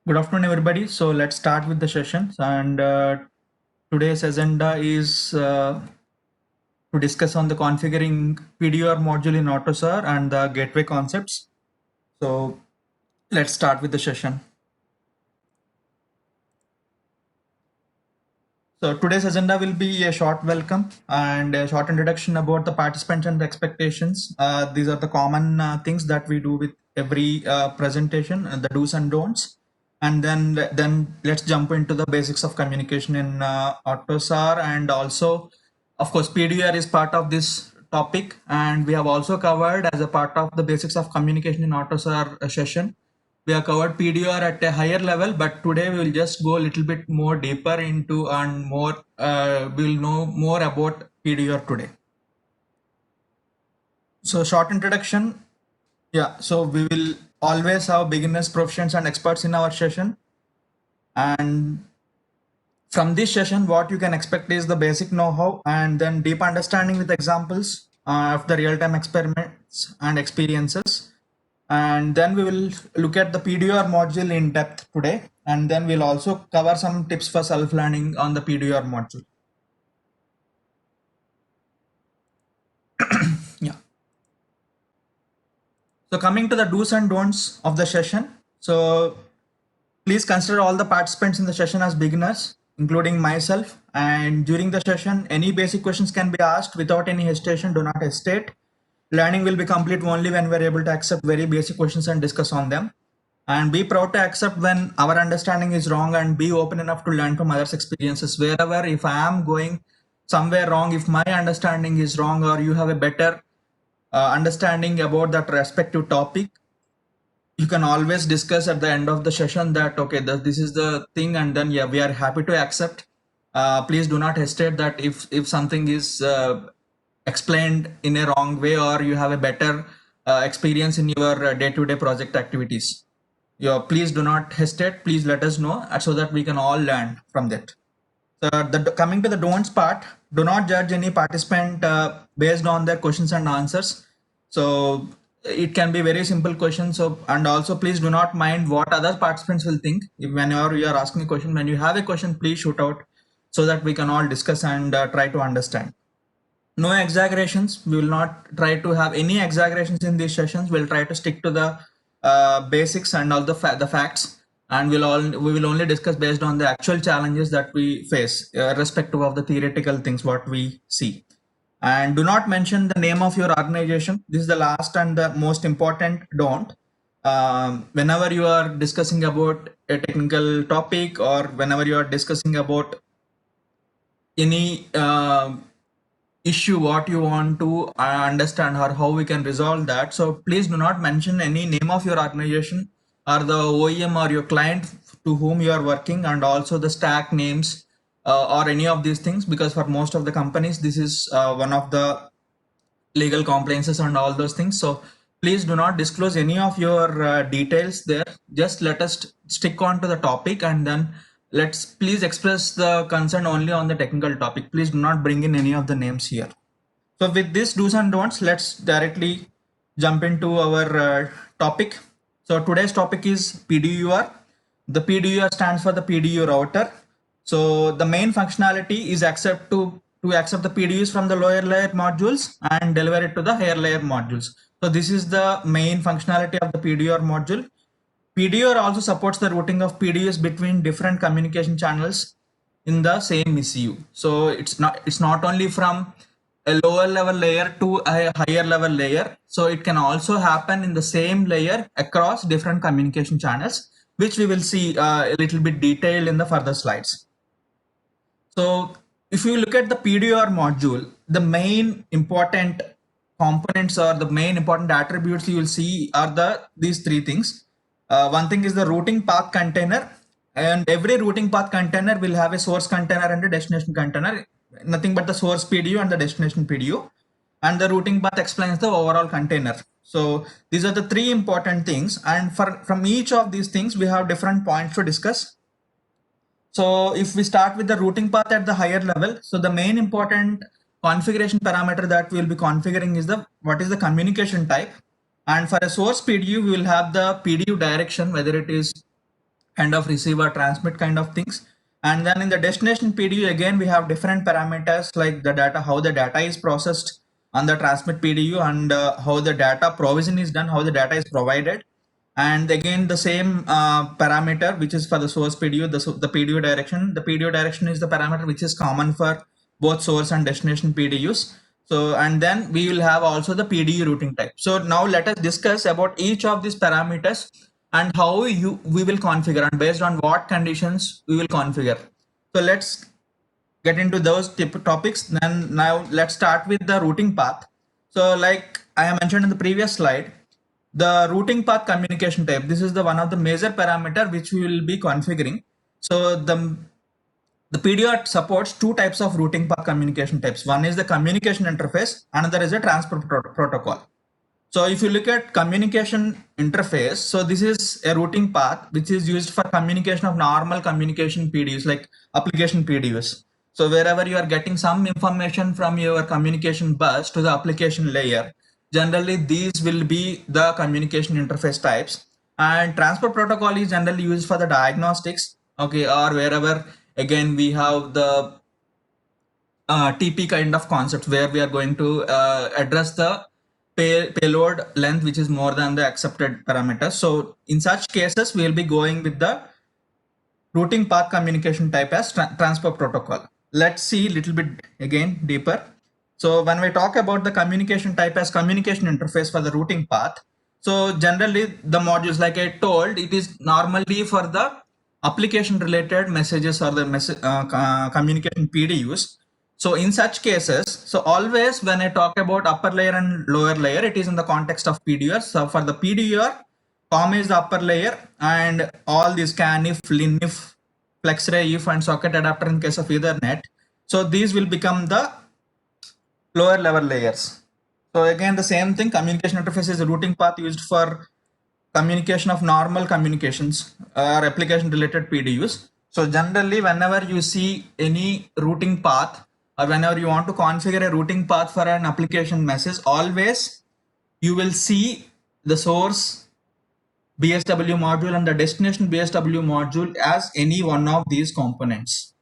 Good afternoon, everybody. So let's start with the session. And today's agenda is to discuss on the configuring PduR module in Autosar and the gateway concepts. So let's start with the session. So today's agenda will be a short welcome and a short introduction about the participants and the expectations. These are the common things that we do with every presentation, the do's and don'ts. And then let's jump into the basics of communication in Autosar, and also, of course, PduR is part of this topic, and we have also covered as a part of the basics of communication in Autosar session. We have covered PduR at a higher level, but today we will just go a little bit more deeper into and more. We will know more about PduR today. So short introduction. Yeah, so we will always have beginners, professionals, and experts in our session. And from this session, what you can expect is the basic know-how and then deep understanding with examples of the real-time experiments and experiences. And then we will look at the PduR module in depth today. And then we'll also cover some tips for self-learning on the PduR module. Yeah. So coming to the do's and don'ts of the session. So please consider all the participants in the session as beginners, including myself. And during the session, any basic questions can be asked without any hesitation. Do not hesitate. Learning will be complete only when we're able to accept very basic questions and discuss on them. And be proud to accept when our understanding is wrong, and be open enough to learn from others' experiences. Wherever, if I am going somewhere wrong, if my understanding is wrong, or you have a better understanding about that respective topic, you can always discuss at the end of the session that, okay, this is the thing, and then yeah, we are happy to accept. Please do not hesitate that if something is explained in a wrong way, or you have a better experience in your day-to-day project activities. Please do not hesitate. Please let us know so that we can all learn from that. So coming to the don'ts part, do not judge any participant based on their questions and answers. So it can be very simple questions. So, and also please do not mind what other participants will think. Whenever you are asking a question, when you have a question, please shoot out so that we can all discuss and try to understand. No exaggerations. We will not try to have any exaggerations in these sessions. We'll try to stick to the basics and all the facts, and we will only discuss based on the actual challenges that we face, irrespective of the theoretical things what we see. And do not mention the name of your organization. This is the last and the most important don't. Whenever you are discussing about a technical topic, or whenever you are discussing about any issue what you want to understand, or how we can resolve that, so please do not mention any name of your organization or the OEM or your client to whom you are working, and also the stack names or any of these things, because for most of the companies this is one of the legal compliances and all those things. So please do not disclose any of your details there. Just let us stick on to the topic, and then let's please express the concern only on the technical topic. Please do not bring in any of the names here. So with this do's and don'ts, let's directly jump into our topic. So today's topic is PduR. The PduR stands for the Pdu Router. So the main functionality is to accept the PDUs from the lower layer modules and deliver it to the higher layer modules. So this is the main functionality of the PduR module. PduR also supports the routing of PDUs between different communication channels in the same ECU. So it's not only from a lower level layer to a higher level layer. So it can also happen in the same layer across different communication channels, which we will see a little bit detailed in the further slides. So if you look at the PduR module, the main important components or the main important attributes you will see are these three things. One thing is the routing path container, and every routing path container will have a source container and a destination container, nothing but the source PDU and the destination PDU, and the routing path explains the overall container. So these are the three important things, and from each of these things we have different points to discuss. So if we start with the routing path at the higher level, so the main important configuration parameter that we will be configuring is what is the communication type. And for a source PDU, we will have the PDU direction, whether it is kind of receive or transmit kind of things. And then in the destination PDU, again, we have different parameters like the data, how the data is processed on the transmit PDU, and how the data provision is done, how the data is provided. And again, the same parameter, which is for the source PDU, the PDU direction. The PDU direction is the parameter which is common for both source and destination PDUs. So, and then we will have also the PDU routing type. So now let us discuss about each of these parameters and how we will configure, and based on what conditions we will configure. So let's get into those topics. Then now let's start with the routing path. So like I have mentioned in the previous slide, the routing path communication type, this is the one of the major parameter which we will be configuring. So the PduR supports two types of routing path communication types. One is the communication interface, another is a transport protocol. So if you look at communication interface, so this is a routing path which is used for communication of normal communication PDUs, like application PDUs. So wherever you are getting some information from your communication bus to the application layer, generally these will be the communication interface types. And transport protocol is generally used for the diagnostics, okay, or wherever again we have the TP kind of concept where we are going to address the payload length which is more than the accepted parameters. So in such cases we will be going with the routing path communication type as transport protocol. Let's see a little bit again deeper. So when we talk about the communication type as communication interface for the routing path, so generally the modules, like I told, it is normally for the application related messages or the communication PDUs. So in such cases, so always when I talk about upper layer and lower layer, it is in the context of PduR. So for the PduR, COM is the upper layer, and all these scanf, linif, flexray, if, and socket adapter in case of Ethernet. So these will become the lower level layers. So again, the same thing, communication interface is a routing path used for communication of normal communications or application related PDUs. So generally, whenever you see any routing path, or whenever you want to configure a routing path for an application message, always you will see the source BSW module and the destination BSW module as any one of these components.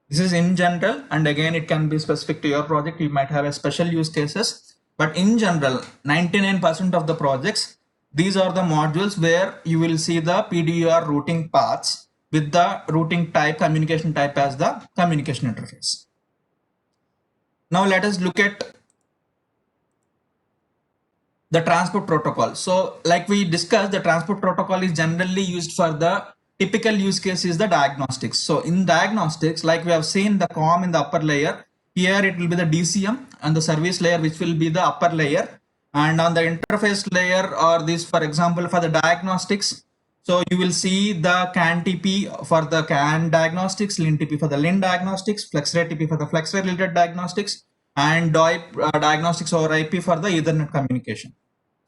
This is in general, and again it can be specific to your project. You might have a special use cases, but in general 99% of the projects, these are the modules where you will see the PduR routing paths with the routing type, communication type as the communication interface. Now let us look at the transport protocol. So like we discussed, the transport protocol is generally used for the typical use case is the diagnostics. So in diagnostics, like we have seen the COM in the upper layer, here it will be the DCM and the service layer, which will be the upper layer. And on the interface layer, or this, for example, for the diagnostics, so you will see the CAN TP for the CAN diagnostics, LIN TP for the LIN diagnostics, FlexRay TP for the FlexRay related diagnostics, and DOIP diagnostics over IP for the Ethernet communication.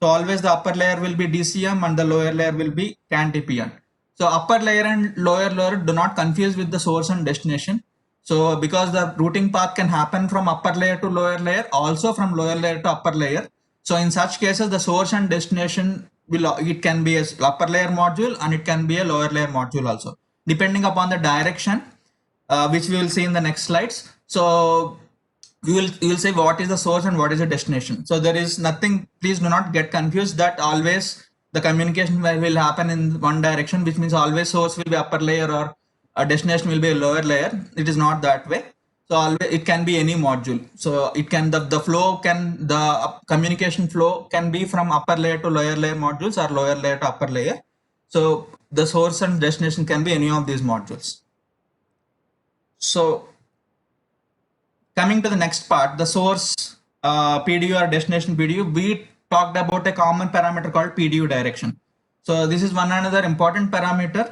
So always the upper layer will be DCM and the lower layer will be CAN TPN. So upper layer and lower layer, do not confuse with the source and destination. So because the routing path can happen from upper layer to lower layer, also from lower layer to upper layer. So in such cases, the source and destination it can be a upper layer module and it can be a lower layer module also, depending upon the direction, which we will see in the next slides. So you will say what is the source and what is the destination. So there is nothing, please do not get confused that always the communication will happen in one direction, which means always source will be upper layer or a destination will be a lower layer. It is not that way. So always it can be any module. So it can, the flow can, the communication flow can be from upper layer to lower layer modules or lower layer to upper layer. So the source and destination can be any of these modules. So coming to the next part, the source PDU or destination PDU, we talked about a common parameter called PDU direction. So this is one another important parameter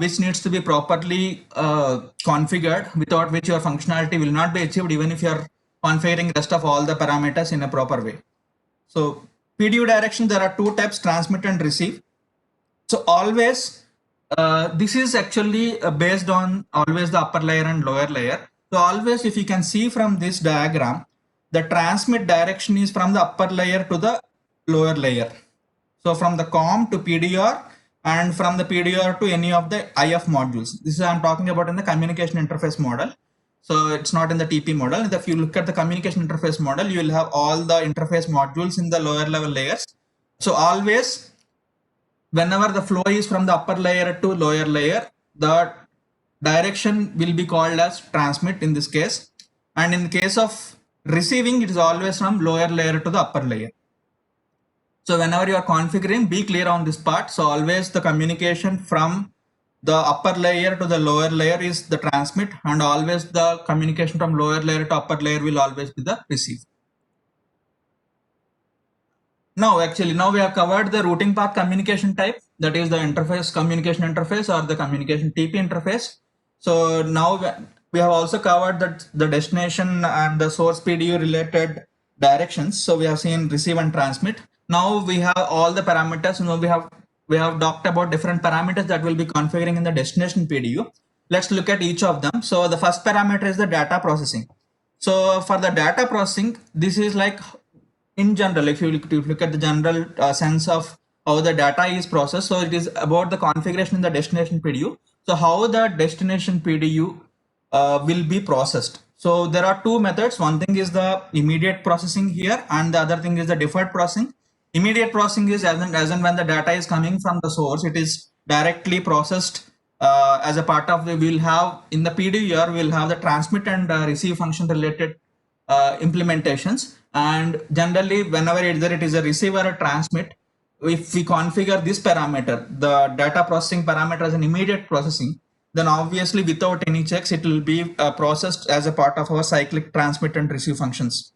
which needs to be properly configured, without which your functionality will not be achieved even if you are configuring rest of all the parameters in a proper way. So PDU direction, there are two types, transmit and receive. So always this is actually based on always the upper layer and lower layer. So always, if you can see from this diagram, the transmit direction is from the upper layer to the lower layer. So from the COM to PduR, and from the PduR to any of the IF modules. This is I'm talking about in the communication interface model. So it's not in the TP model. If you look at the communication interface model, you will have all the interface modules in the lower level layers. So always, whenever the flow is from the upper layer to lower layer, the direction will be called as transmit in this case. And in the case of receiving, it is always from lower layer to the upper layer. So whenever you are configuring, be clear on this part. So always the communication from the upper layer to the lower layer is the transmit, and always the communication from lower layer to upper layer will always be the receive. Now we have covered the routing path communication type, that is the interface communication interface or the communication TP interface. So now we have also covered that the destination and the source PDU related directions. So we have seen receive and transmit. Now we have all the parameters. We have talked about different parameters that will be configuring in the destination PDU. Let's look at each of them. So the first parameter is the data processing. So for the data processing, this is like in general, if you look at the general sense of how the data is processed, so it is about the configuration in the destination PDU. So how the destination PDU will be processed. So there are two methods. One thing is the immediate processing here, and the other thing is the deferred processing. Immediate processing is as and when the data is coming from the source, it is directly processed as a part of the, we'll have in the PduR, we'll have the transmit and receive function related implementations. And generally, whenever either it is a receive or a transmit, if we configure this parameter, the data processing parameter as an immediate processing, then obviously without any checks, it will be processed as a part of our cyclic transmit and receive functions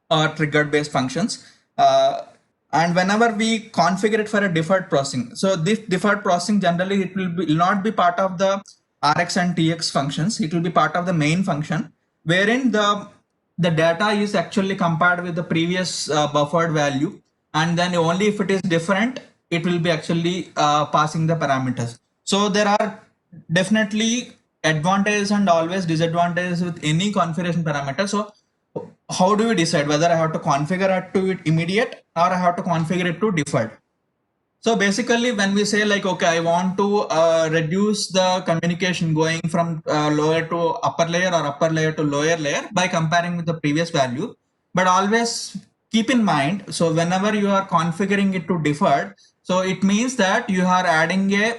or triggered based functions. And whenever we configure it for a deferred processing, so this deferred processing generally it will not be part of the RX and TX functions. It will be part of the main function, wherein the data is actually compared with the previous buffered value, and then only if it is different, it will be actually passing the parameters. So there are definitely advantages and always disadvantages with any configuration parameter. So how do we decide whether I have to configure it to immediate or I have to configure it to deferred? So basically, when we say like, okay, I want to reduce the communication going from lower to upper layer or upper layer to lower layer by comparing with the previous value, but always keep in mind, so whenever you are configuring it to deferred, so it means that you are adding a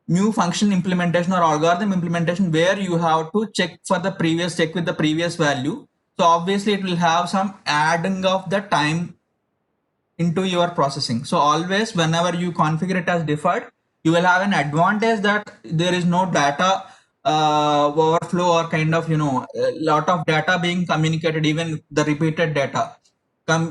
new function implementation or algorithm implementation where you have to check with the previous value. So obviously it will have some adding of the time into your processing. So always whenever you configure it as deferred, you will have an advantage that there is no data overflow or kind of, a lot of data being communicated, even the repeated data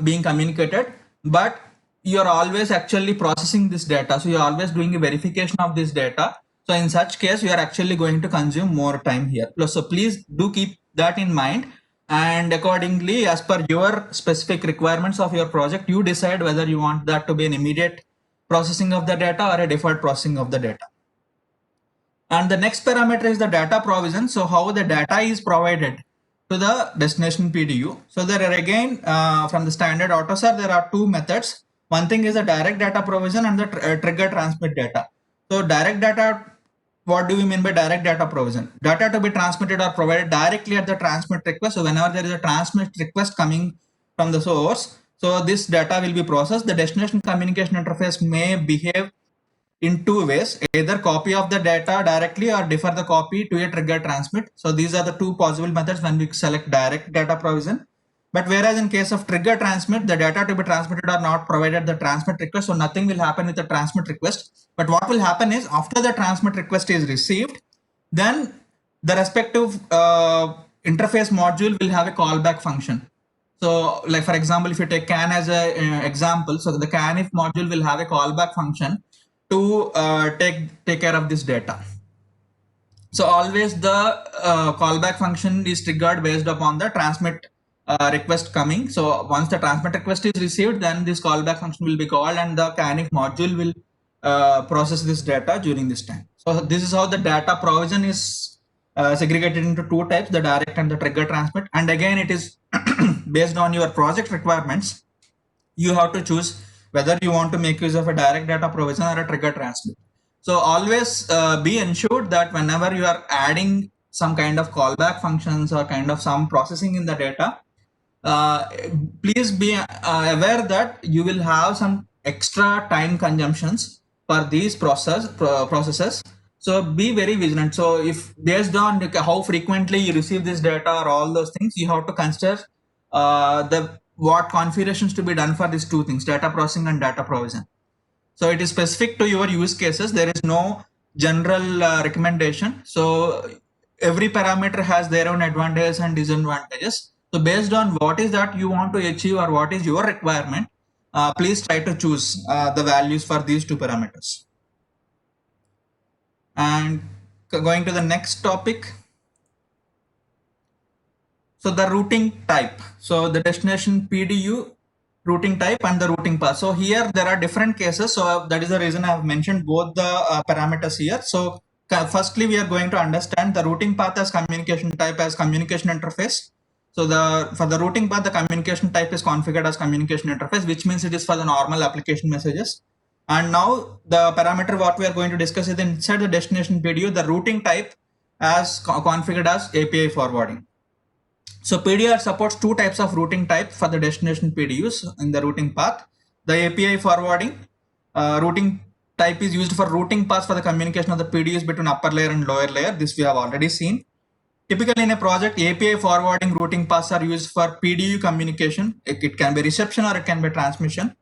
being communicated, but you're always actually processing this data. So you're always doing a verification of this data. So in such case, you are actually going to consume more time here. So please do keep that in mind. And accordingly, as per your specific requirements of your project, you decide whether you want that to be an immediate processing of the data or a deferred processing of the data. And the next parameter is the data provision. So how the data is provided to the destination PDU. So there are again, from the standard Autosar, there are two methods. One thing is the direct data provision and the trigger transmit data. So direct data, what do we mean by direct data provision? Data to be transmitted or provided directly at the transmit request. So whenever there is a transmit request coming from the source, so this data will be processed. The destination communication interface may behave in two ways, either copy of the data directly or defer the copy to a trigger transmit. So these are the two possible methods when we select direct data provision. But whereas in case of trigger transmit, the data to be transmitted are not provided the transmit request, so nothing will happen with the transmit request. But what will happen is after the transmit request is received, then the respective interface module will have a callback function. So like for example, if you take CAN as an example, so the CANIF module will have a callback function to take care of this data. So always the callback function is triggered based upon the transmit request coming. So once the transmit request is received, then this callback function will be called and the CANIF module will process this data during this time. So this is how the data provision is segregated into two types, the direct and the trigger transmit. And again, it is based on your project requirements. You have to choose whether you want to make use of a direct data provision or a trigger transmit. So always be ensured that whenever you are adding some kind of callback functions or kind of some processing in the data, uh, please be aware that you will have some extra time consumptions for these processes. So be very vigilant. So if based on how frequently you receive this data or all those things, you have to consider the what configurations to be done for these two things, data processing and data provision. So it is specific to your use cases. There is no general recommendation. So every parameter has their own advantages and disadvantages. So based on what is that you want to achieve or what is your requirement, please try to choose the values for these two parameters. And going to the next topic. So the routing type. So the destination PDU routing type and the routing path. So here there are different cases. So that is the reason I have mentioned both the parameters here. So firstly, we are going to understand the routing path as communication type as communication interface. So for the routing path, the communication type is configured as communication interface, which means it is for the normal application messages. And now the parameter what we are going to discuss is inside the destination PDU, the routing type as configured as API forwarding. So PduR supports two types of routing type for the destination PDUs in the routing path. The API forwarding routing type is used for routing paths for the communication of the PDUs between upper layer and lower layer. This we have already seen. Typically in a project, API forwarding routing paths are used for PDU communication. It can be reception or it can be transmission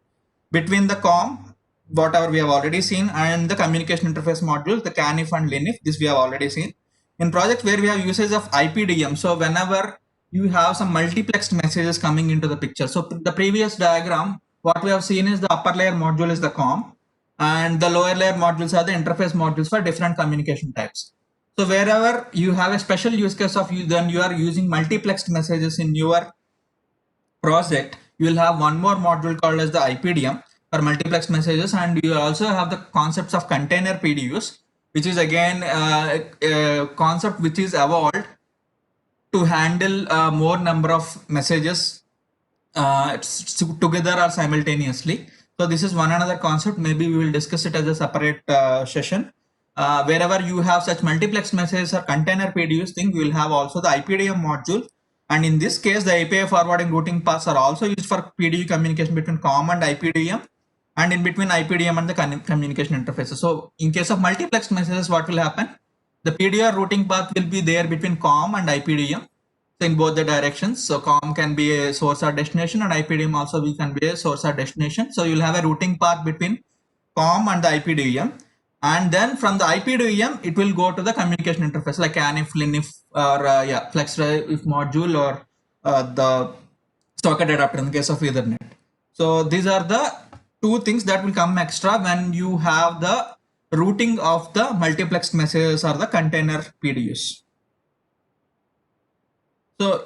between the COM, whatever we have already seen, and the communication interface modules, the CANIF and LINIF. This we have already seen. In projects where we have usage of IPDM, so whenever you have some multiplexed messages coming into the picture. So the previous diagram, what we have seen is the upper layer module is the COM and the lower layer modules are the interface modules for different communication types. So wherever you have a special use case of you, then you are using multiplexed messages in your project, you will have one more module called as the IPDM for multiplexed messages, and you also have the concepts of container PDUs, which is again a concept which is evolved to handle more number of messages together or simultaneously. So this is one another concept. Maybe we will discuss it as a separate session. Wherever you have such multiplex messages or container PDUs thing, we will have also the IPDM module. And in this case, the API forwarding routing paths are also used for PDU communication between COM and IPDM, and in between IPDM and the communication interfaces. So in case of multiplexed messages, what will happen? The PduR routing path will be there between COM and IPDM, so in both the directions. So COM can be a source or destination, and IPDM also can be a source or destination. So you'll have a routing path between COM and the IPDM, and then from the IPDM it will go to the communication interface like CANIF, LINIF, or FlexDrive module, or the socket adapter in the case of Ethernet. So these are the two things that will come extra when you have the routing of the multiplexed messages or the container PDUs. So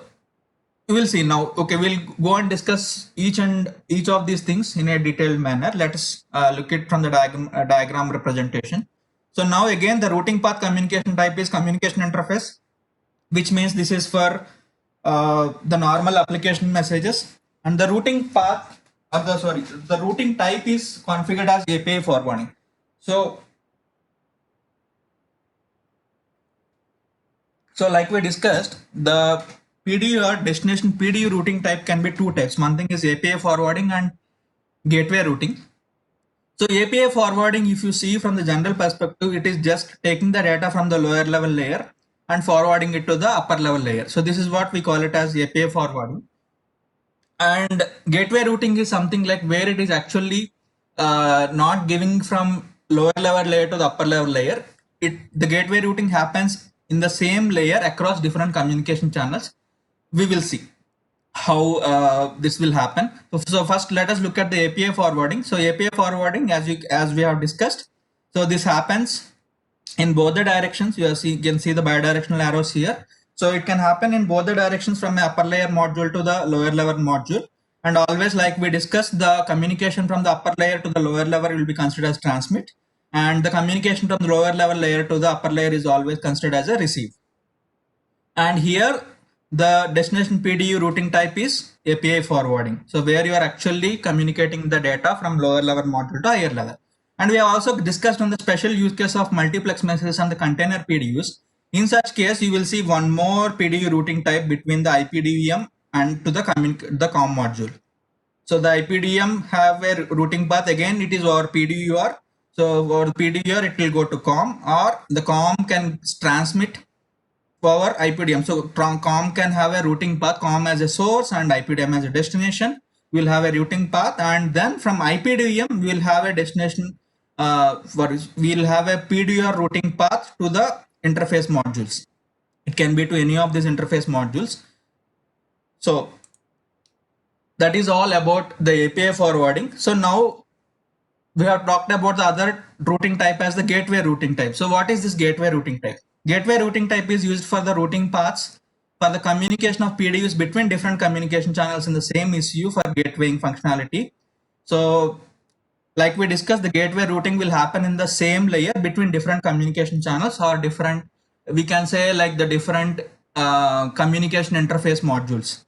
we will see now. Okay, we'll go and discuss each of these things in a detailed manner. Let us look at from the diagram representation. So now again, the routing path communication type is communication interface, which means this is for the normal application messages, and the routing path or the routing type is configured as API forwarding. So like we discussed, the PduR destination PDU routing type can be two types. One thing is API forwarding and gateway routing. So API forwarding, if you see from the general perspective, it is just taking the data from the lower level layer and forwarding it to the upper level layer. So this is what we call it as API forwarding. And gateway routing is something like where it is actually not giving from lower level layer to the upper level layer. The gateway routing happens in the same layer across different communication channels. We will see how this will happen. So first let us look at the API forwarding. So API forwarding, as we have discussed, so this happens in both the directions. You can see the bidirectional arrows here. So it can happen in both the directions from the upper layer module to the lower level module. And always, like we discussed, the communication from the upper layer to the lower level will be considered as transmit, and the communication from the lower level layer to the upper layer is always considered as a receive. And here the destination PDU routing type is API forwarding. So where you are actually communicating the data from lower level module to higher level. And we have also discussed on the special use case of multiplex messages and the container PDUs. In such case, you will see one more PDU routing type between the IPDM and to the COM module. So the IPDM have a routing path. Again, it is over PduR. So over PduR, it will go to COM, or the COM can transmit over IPDM. So COM can have a routing path, COM as a source and IPDM as a destination. We'll have a routing path, and then from IPDM we'll have a destination. We'll have a PduR routing path to the interface modules. It can be to any of these interface modules. So that is all about the API forwarding. So now we have talked about the other routing type as the gateway routing type. So what is this gateway routing type? Gateway routing type is used for the routing paths for the communication of PDUs between different communication channels in the same ECU for gatewaying functionality. So like we discussed, the gateway routing will happen in the same layer between different communication channels, or different, we can say like the different communication interface modules.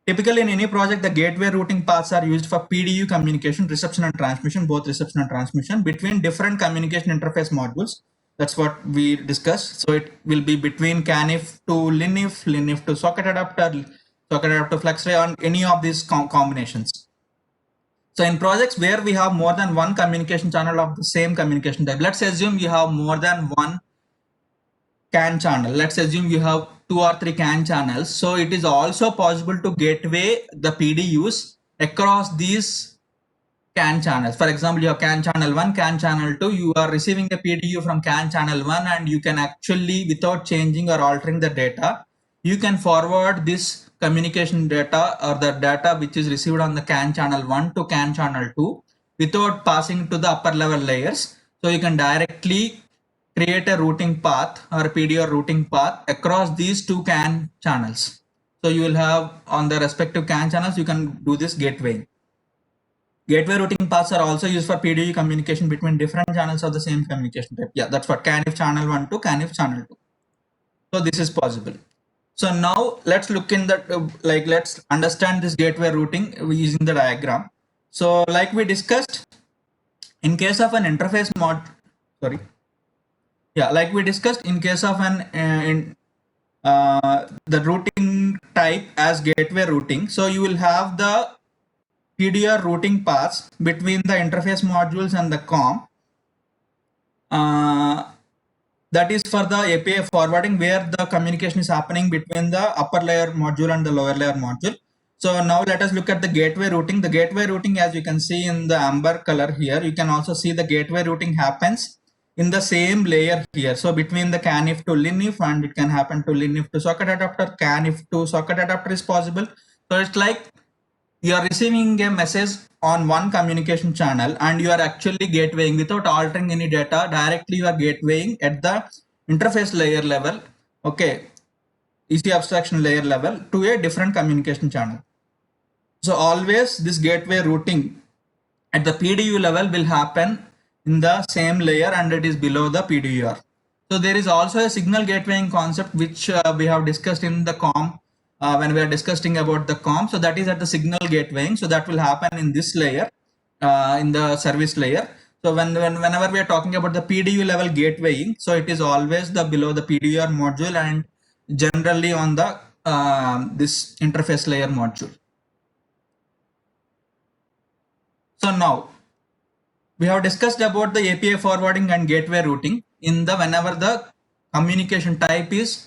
Typically in any project, the gateway routing paths are used for PDU communication, reception and transmission, both reception and transmission between different communication interface modules. That's what we discussed. So it will be between CANIF to LINIF, LINIF to socket adapter FlexRay, on any of these combinations. So in projects where we have more than one communication channel of the same communication type, let's assume you have more than one CAN channel. Let's assume you have 2 or 3 CAN channels. So it is also possible to gateway the PDUs across these CAN channels. For example, you have CAN channel 1, CAN channel 2. You are receiving a PDU from CAN channel 1, and you can actually, without changing or altering the data, you can forward this communication data or the data which is received on the CAN channel 1 to CAN channel 2 without passing to the upper level layers. So you can directly create a routing path or a PDU routing path across these 2 CAN channels. So you will have on the respective CAN channels, you can do this gateway. Gateway routing paths are also used for PDU communication between different channels of the same communication type. Yeah, that's what CANIF channel 1 to CANIF channel 2. So this is possible. So now let's look in that, let's understand this gateway routing using the diagram. So like we discussed, in case of an interface like we discussed, in case of an the routing type as gateway routing, so you will have the PduR routing paths between the interface modules and the COM. That is for the API forwarding, where the communication is happening between the upper layer module and the lower layer module. So now let us look at the gateway routing. The gateway routing, as you can see in the amber color here, you can also see the gateway routing happens in the same layer here. So between the CANIF to LINIF, and it can happen to LINIF to socket adapter, CANIF to socket adapter is possible. So it's like you are receiving a message on one communication channel, and you are actually gatewaying without altering any data. Directly you are gatewaying at the interface layer level, okay, EC abstraction layer level, to a different communication channel. So always this gateway routing at the PDU level will happen in the same layer, and it is below the PduR. So there is also a signal gatewaying concept which we have discussed in the COM when we are discussing about the COM. So that is at the signal gatewaying. So that will happen in this layer, in the service layer. So whenever we are talking about the PDU level gatewaying, so it is always the below the PduR module, and generally on the this interface layer module. So now we have discussed about the API forwarding and gateway routing in the whenever the communication type is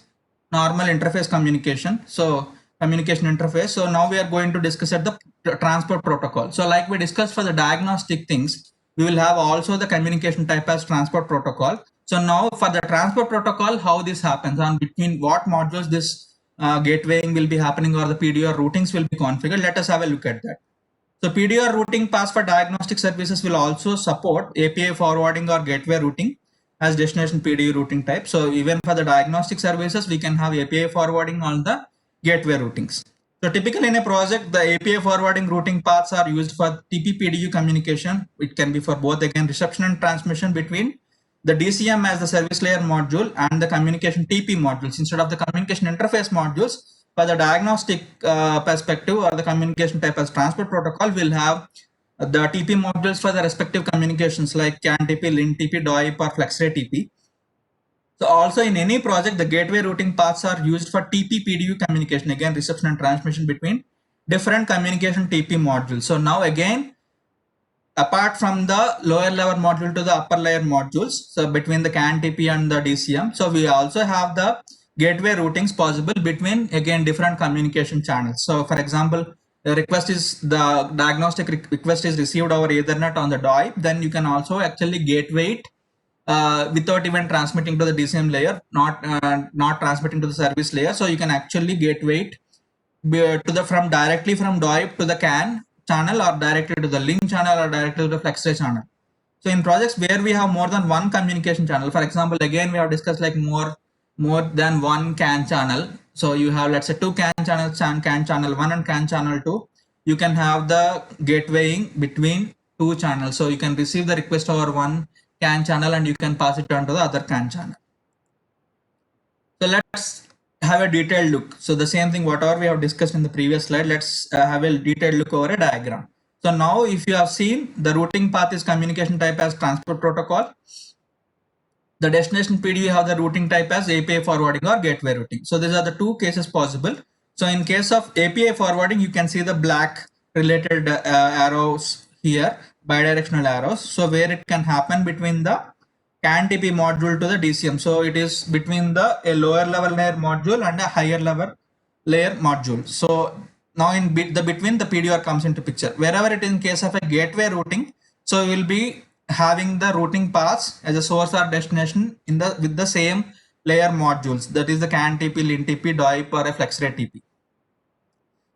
normal interface communication. So communication interface. So now we are going to discuss at the transport protocol. So like we discussed for the diagnostic things, we will have also the communication type as transport protocol. So now for the transport protocol, how this happens, and between what modules this gatewaying will be happening, or the PduR routings will be configured. Let us have a look at that. So PduR routing paths for diagnostic services will also support API forwarding or gateway routing as destination PDU routing type. So even for the diagnostic services, we can have API forwarding on the gateway routings. So typically in a project, the API forwarding routing paths are used for TP-PDU communication. It can be for both, again, reception and transmission between the DCM as the service layer module and the communication TP modules. Instead of the communication interface modules, For the diagnostic perspective or the communication type as transport protocol, we'll have the TP modules for the respective communications like CAN TP, link TP, DOIP or FlexRay TP. So also in any project, the gateway routing paths are used for TP PDU communication, again reception and transmission between different communication TP modules. So now again, apart from the lower level module to the upper layer modules, so between the CAN TP and the DCM, so we also have the gateway routings possible between again different communication channels. So for example, the diagnostic request is received over Ethernet on the DOIP, then you can also actually gateway it without even transmitting to the DCM layer, not transmitting to the service layer. So you can actually gateway it to the directly from DOIP to the CAN channel, or directly to the link channel, or directly to the FlexRay channel. So in projects where we have more than one communication channel, for example, again we have discussed like more than one CAN channel. So you have, let's say, two CAN channels, CAN channel 1 and CAN channel 2. You can have the gatewaying between two channels. So you can receive the request over one CAN channel and you can pass it on to the other CAN channel. So let's have a detailed look. So the same thing, whatever we have discussed in the previous slide, let's have a detailed look over a diagram. So now if you have seen, the routing path is communication type as transport protocol. The destination PDU you have the routing type as API forwarding or gateway routing. So these are the two cases possible. So in case of API forwarding, you can see the black related arrows here, bidirectional arrows. So where it can happen between the CAN TP module to the DCM. So it is between a lower level layer module and a higher level layer module. So now in between, the PduR comes into picture. Wherever it is in case of a gateway routing, so you will be having the routing paths as a source or destination with the same layer modules, that is the CAN TP, link TP, DOIP or a FlexRay TP.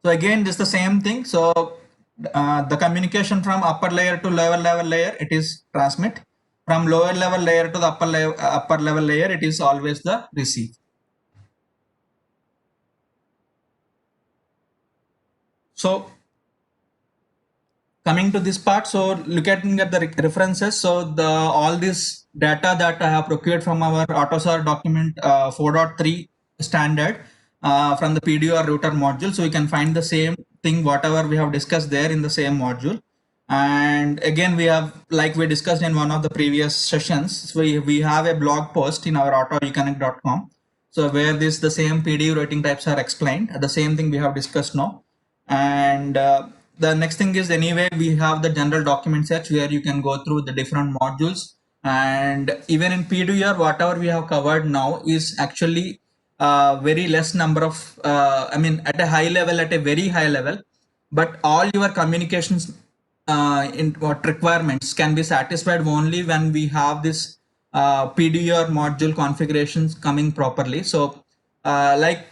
So again, this is the same thing. So the communication from upper layer to lower level layer, it is transmit. From lower level layer to the upper level layer, it is always the receive. So coming to this part, so looking at the references, so all this data that I have procured from our Autosar document 4.3 standard from the PduR Router Module. So we can find the same thing, whatever we have discussed there in the same module. And again, we have, like we discussed in one of the previous sessions, we have a blog post in our AutoEConnect.com. So where the same PDU routing types are explained, the same thing we have discussed now. And the next thing is, anyway, we have the general document search where you can go through the different modules. And even in PduR, whatever we have covered now is actually very less number of, at a high level, at a very high level, but all your communications requirements can be satisfied only when we have this PduR module configurations coming properly. So like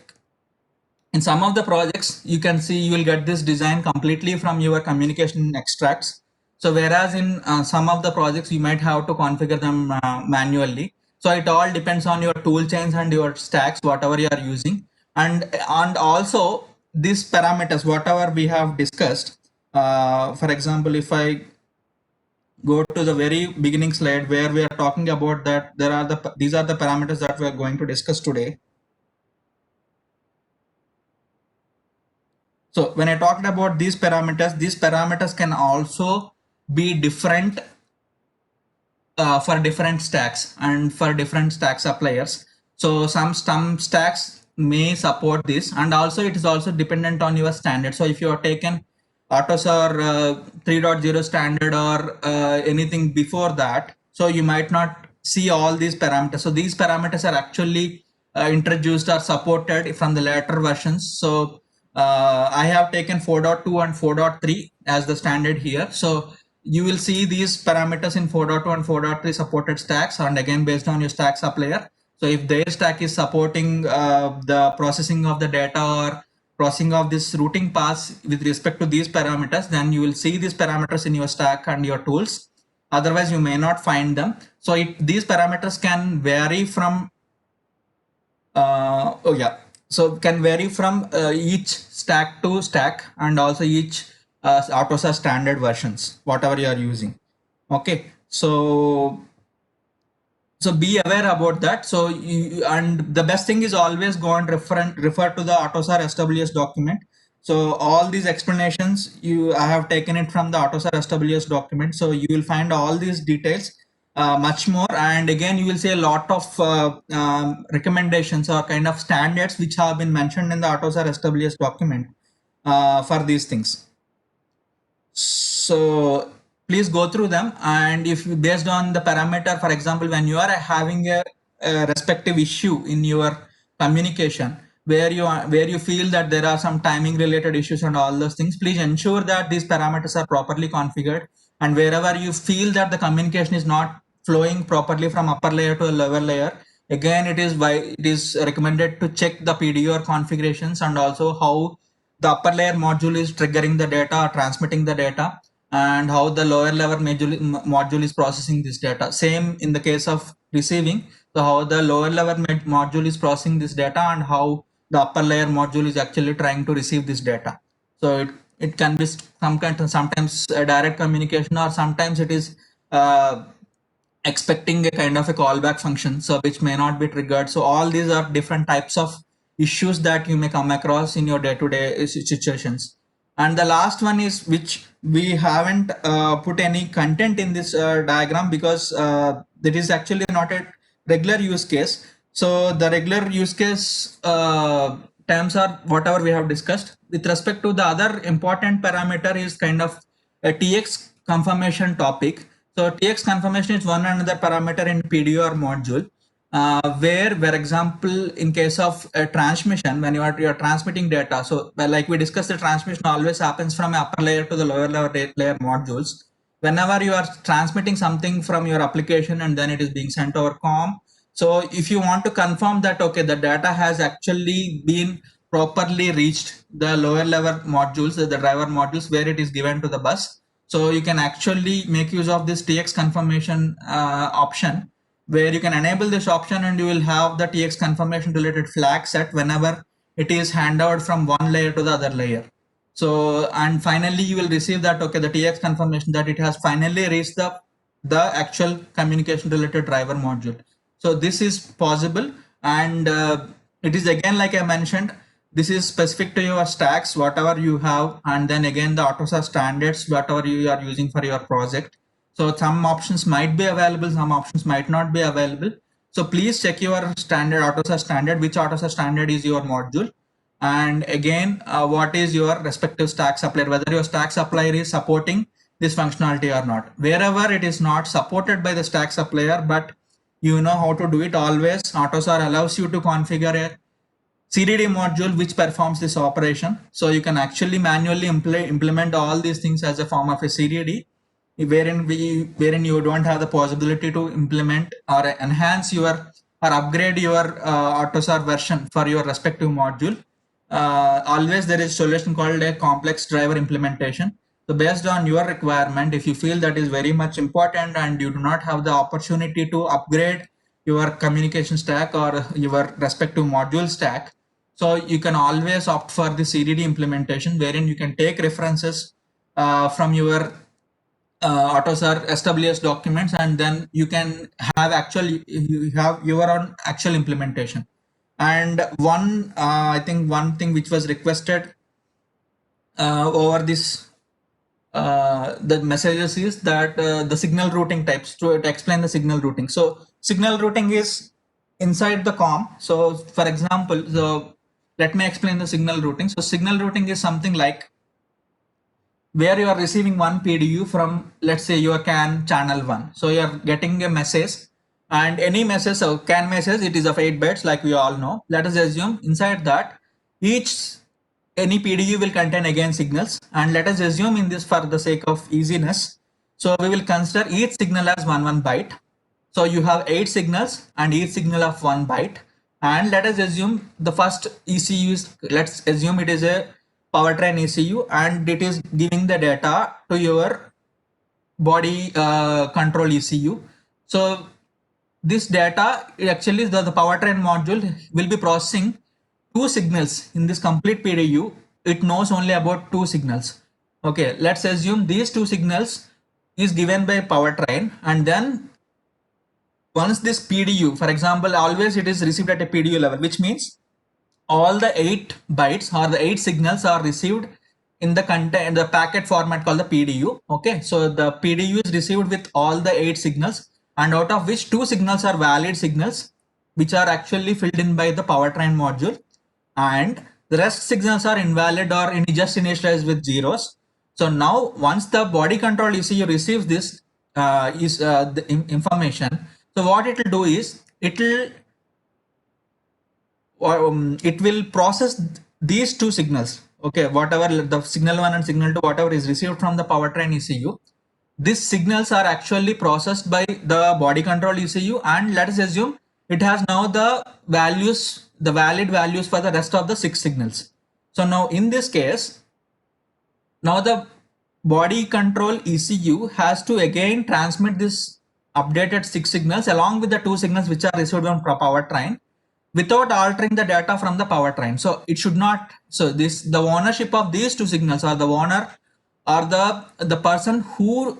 in some of the projects, you can see you will get this design completely from your communication extracts. So whereas in some of the projects, you might have to configure them manually. So it all depends on your tool chains and your stacks, whatever you are using. And also these parameters, whatever we have discussed, for example, if I go to the very beginning slide where we are talking about that these are the parameters that we are going to discuss today. So when I talked about these parameters can also be different for different stacks and for different stack suppliers. So some stacks may support this, and also it is also dependent on your standard. So if you have taken Autosar 3.0 standard or anything before that, so you might not see all these parameters. So these parameters are actually introduced or supported from the later versions. So I have taken 4.2 and 4.3 as the standard here. So you will see these parameters in 4.2 and 4.3 supported stacks, and again based on your stack supplier. So if their stack is supporting the processing of the data or processing of this routing paths with respect to these parameters, then you will see these parameters in your stack and your tools. Otherwise, you may not find them. So these parameters can vary from so can vary from each stack to stack, and also each Autosar standard versions, whatever you are using. Okay, so So be aware about that. So and the best thing is always go and refer to the Autosar SWS document. So all these explanations I have taken it from the Autosar SWS document. So you will find all these details much more, and again you will see a lot of recommendations or kind of standards which have been mentioned in the Autosar SWS document for these things. So please go through them, and if based on the parameter, for example, when you are having a respective issue in your communication where you feel that there are some timing related issues and all those things, please ensure that these parameters are properly configured, and wherever you feel that the communication is not flowing properly from upper layer to a lower layer, again it is recommended to check the PduR configurations and also how the upper layer module is triggering the data or transmitting the data, and how the lower level module is processing this data. Same in the case of receiving, so how the lower level module is processing this data and how the upper layer module is actually trying to receive this data. So it can be sometimes a direct communication, or sometimes it is expecting a kind of a callback function, so which may not be triggered. So all these are different types of issues that you may come across in your day-to-day situations. And the last one is, which we haven't put any content in this diagram, because that is actually not a regular use case. So the regular use case terms are whatever we have discussed. With respect to the other important parameter is kind of a TX confirmation topic. So TX confirmation is one another parameter in PduR module, where, for example, in case of a transmission, when you are transmitting data, so like we discussed, the transmission always happens from upper layer to the lower layer modules. Whenever you are transmitting something from your application and then it is being sent over COM, so if you want to confirm that okay, the data has actually been properly reached the lower level modules, the driver modules where it is given to the bus, so you can actually make use of this TX confirmation option, where you can enable this option and you will have the TX confirmation related flag set whenever it is handed out from one layer to the other layer. So, and finally you will receive that okay, the TX confirmation that it has finally reached the actual communication related driver module. So this is possible, and it is again, like I mentioned, this is specific to your stacks, whatever you have, and then again the Autosar standards, whatever you are using for your project. So some options might be available, some options might not be available. So please check your standard Autosar standard, which Autosar standard is your module, and again what is your respective stack supplier, whether your stack supplier is supporting this functionality or not. Wherever it is not supported by the stack supplier, but you know how to do it, always Autosar allows you to configure a CDD module which performs this operation. So you can actually manually implement all these things as a form of a CDD, wherein you don't have the possibility to implement or enhance your or upgrade your Autosar version for your respective module. Always there is a solution called a complex driver implementation. So based on your requirement, if you feel that is very much important and you do not have the opportunity to upgrade your communication stack or your respective module stack, so you can always opt for the CDD implementation, wherein you can take references from your Autosar SWS documents, and then you can have you have your own actual implementation. And I think one thing which was requested over this the messages is that the signal routing types, to explain the signal routing. So signal routing is inside the COM. So for example, so let me explain the signal routing. So signal routing is something like where you are receiving one PDU from, let's say, your CAN channel 1. So you are getting a message, and any message, so CAN message, it is of 8 bytes like we all know. Let us assume inside that any PDU will contain again signals, and let us assume in this, for the sake of easiness, so we will consider each signal as one byte. So you have 8 signals and each signal of 1 byte, and let us assume the first ECU is, let's assume it is a powertrain ECU, and it is giving the data to your body control ECU. So this data actually the powertrain module will be processing 2 signals in this complete PDU. It knows only about 2 signals. Okay, let's assume these 2 signals is given by powertrain, and then once this PDU, for example, always it is received at a PDU level, which means all the 8 bytes or the 8 signals are received in the content, the packet format called the PDU. Okay, so the PDU is received with all the 8 signals, and out of which 2 signals are valid signals, which are actually filled in by the powertrain module, and the rest signals are invalid or just initialized with zeros. So now once the body control ECU receives this information, so what it will do is it will process these 2 signals. Okay, whatever the signal 1 and signal 2, whatever is received from the powertrain ECU, these signals are actually processed by the body control ECU, and let us assume it has now the values, the valid values for the rest of the 6 signals. So now in this case, now the body control ECU has to again transmit this updated 6 signals along with the 2 signals which are received from powertrain, without altering the data from the powertrain. So it should not, so this, the ownership of these 2 signals, or the owner, or the person who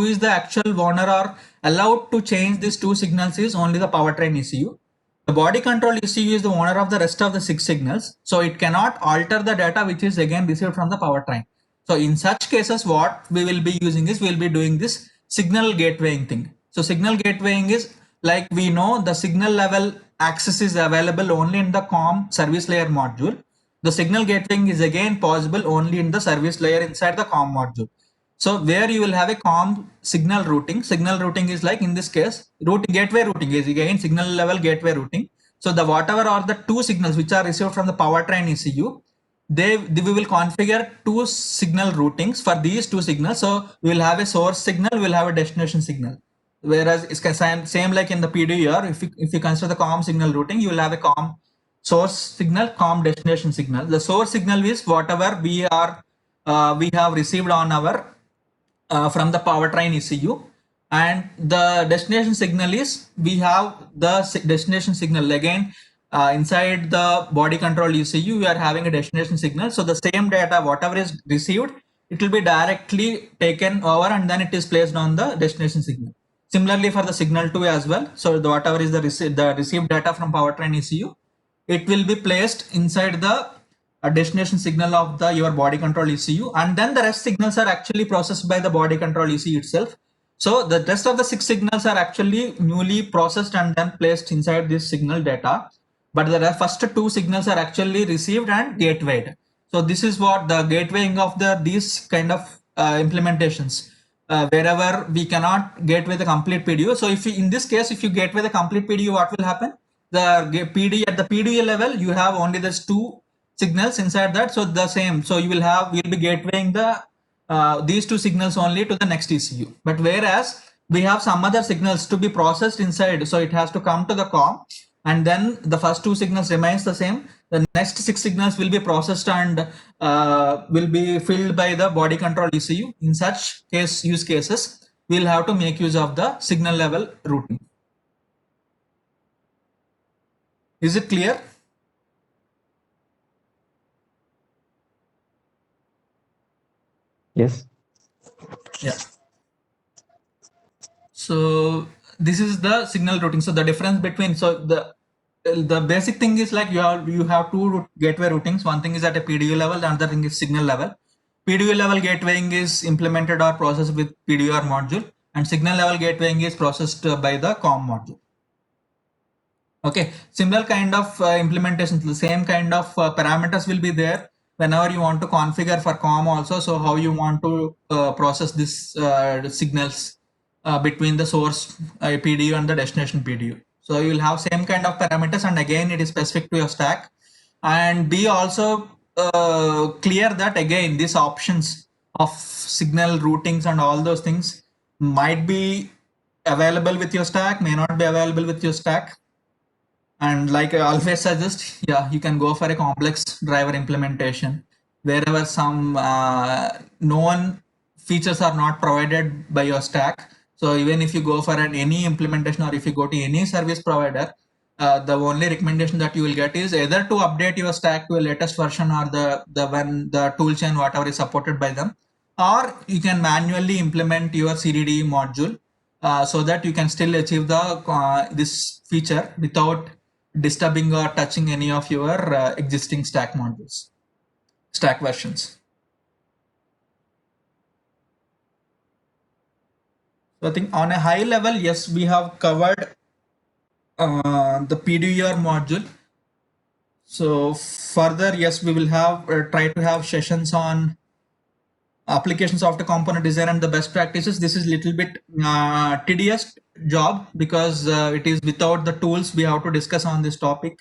is the actual owner or allowed to change these 2 signals is only the powertrain ECU. The body control ECU is the owner of the rest of the 6 signals, so it cannot alter the data which is again received from the powertrain. So in such cases, what we will be using is, we will be doing this signal gatewaying thing. So signal gatewaying is, like we know, the signal level access is available only in the COM service layer module. The signal gatewaying is again possible only in the service layer inside the COM module. So where you will have a COM signal routing. Signal routing is like, in this case, gateway routing is again signal level gateway routing. So the whatever are the 2 signals which are received from the powertrain ECU, we will configure 2 signal routings for these 2 signals. So we will have a source signal, we will have a destination signal. Whereas it's same like in the PduR, if you consider the COM signal routing, you will have a COM source signal, COM destination signal. The source signal is whatever we have received on our from the powertrain ECU, and the destination signal is, we have the destination signal again inside the body control ECU. We are having a destination signal, so the same data whatever is received, it will be directly taken over and then it is placed on the destination signal. Similarly for the signal 2 as well. So whatever is the received data from powertrain ECU, it will be placed inside the destination signal of your body control ECU, and then the rest signals are actually processed by the body control ECU itself. So the rest of the 6 signals are actually newly processed and then placed inside this signal data, but the first 2 signals are actually received and gatewayed. So this is what the gatewaying of these kind of implementations. Wherever we cannot gateway the complete PDU. So if in this case, if you gateway the complete PDU, what will happen? The PDU at the PDU level, you have only these 2 signals inside that. So the same. So you will be gatewaying these 2 signals only to the next ECU. But whereas we have some other signals to be processed inside, so it has to come to the COM, and then the first 2 signals remains the same. The next 6 signals will be processed and will be filled by the body control ECU. In such use cases, we'll have to make use of the signal level routing. Is it clear? Yes. Yeah. So this is the signal routing. So the difference between, so the basic thing is like you have 2 gateway routings. One thing is at a PDU level, the other thing is signal level. PDU level gatewaying is implemented or processed with PduR module, and signal level gatewaying is processed by the COM module. Okay, similar kind of implementations, the same kind of parameters will be there whenever you want to configure for COM also. So how you want to process this signals between the source PDU and the destination PDU. So you will have same kind of parameters, and again it is specific to your stack. And be also clear that again these options of signal routings and all those things might be available with your stack, may not be available with your stack. And like I always suggest, yeah, you can go for a complex driver implementation wherever some known features are not provided by your stack. So even if you go for any implementation, or if you go to any service provider, the only recommendation that you will get is either to update your stack to a latest version, or the toolchain whatever is supported by them, or you can manually implement your CDD module so that you can still achieve the this feature without disturbing or touching any of your existing stack modules, stack versions. So I think on a high level, yes, we have covered the PduR module. So further, yes, we will have try to have sessions on applications of the component design and the best practices. This is little bit tedious job because it is without the tools we have to discuss on this topic.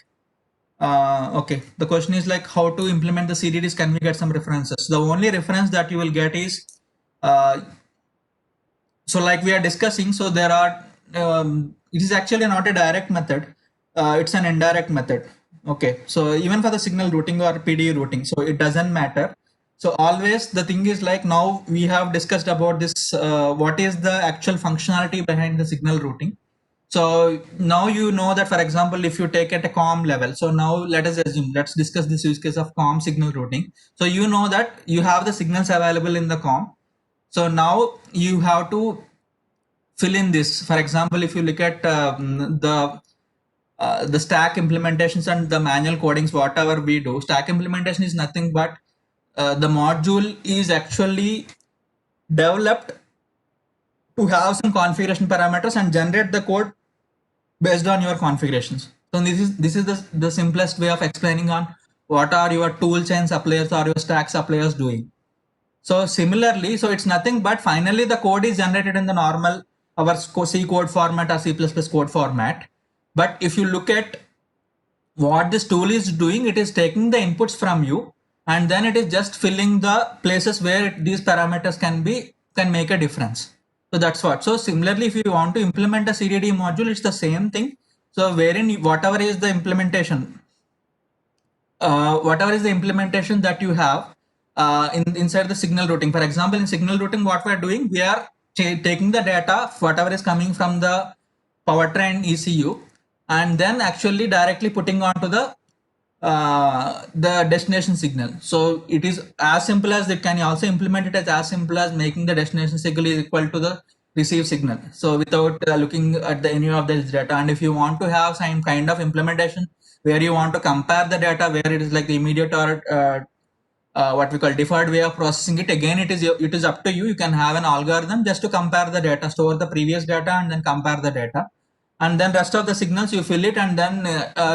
Okay, the question is like how to implement the CDDs. Can we get some references? The only reference that you will get is so like we are discussing, so there are it is actually not a direct method, it's an indirect method. Okay, so even for the signal routing or PDU routing, so it doesn't matter. So always the thing is like now we have discussed about this what is the actual functionality behind the signal routing. So now you know that, for example, if you take at a COM level, so now let us assume, let's discuss this use case of COM signal routing. So you know that you have the signals available in the COM. So now you have to fill in this. For example, if you look at the stack implementations and the manual codings, whatever we do, stack implementation is nothing but the module is actually developed to have some configuration parameters and generate the code based on your configurations. So this is the simplest way of explaining on what are your tool chain suppliers or your stack suppliers doing. So similarly, so it's nothing but finally the code is generated in the normal our C code format or C++ code format. But if you look at what this tool is doing, it is taking the inputs from you and then it is just filling the places where these parameters can make a difference. So that's what. So similarly, if you want to implement a CDD module, it's the same thing. So wherein whatever is the implementation, that you have inside the signal routing. For example, in signal routing, what we are doing, we are taking the data, whatever is coming from the powertrain ECU, and then actually directly putting onto the destination signal. So it is as simple as it can also implement it as simple as making the destination signal is equal to the receive signal. So without looking at any of this data, and if you want to have some kind of implementation where you want to compare the data, where it is like the immediate or what we call deferred way of processing it, again it is up to you. You can have an algorithm just to compare the data, store the previous data and then compare the data, and then rest of the signals you fill it, and then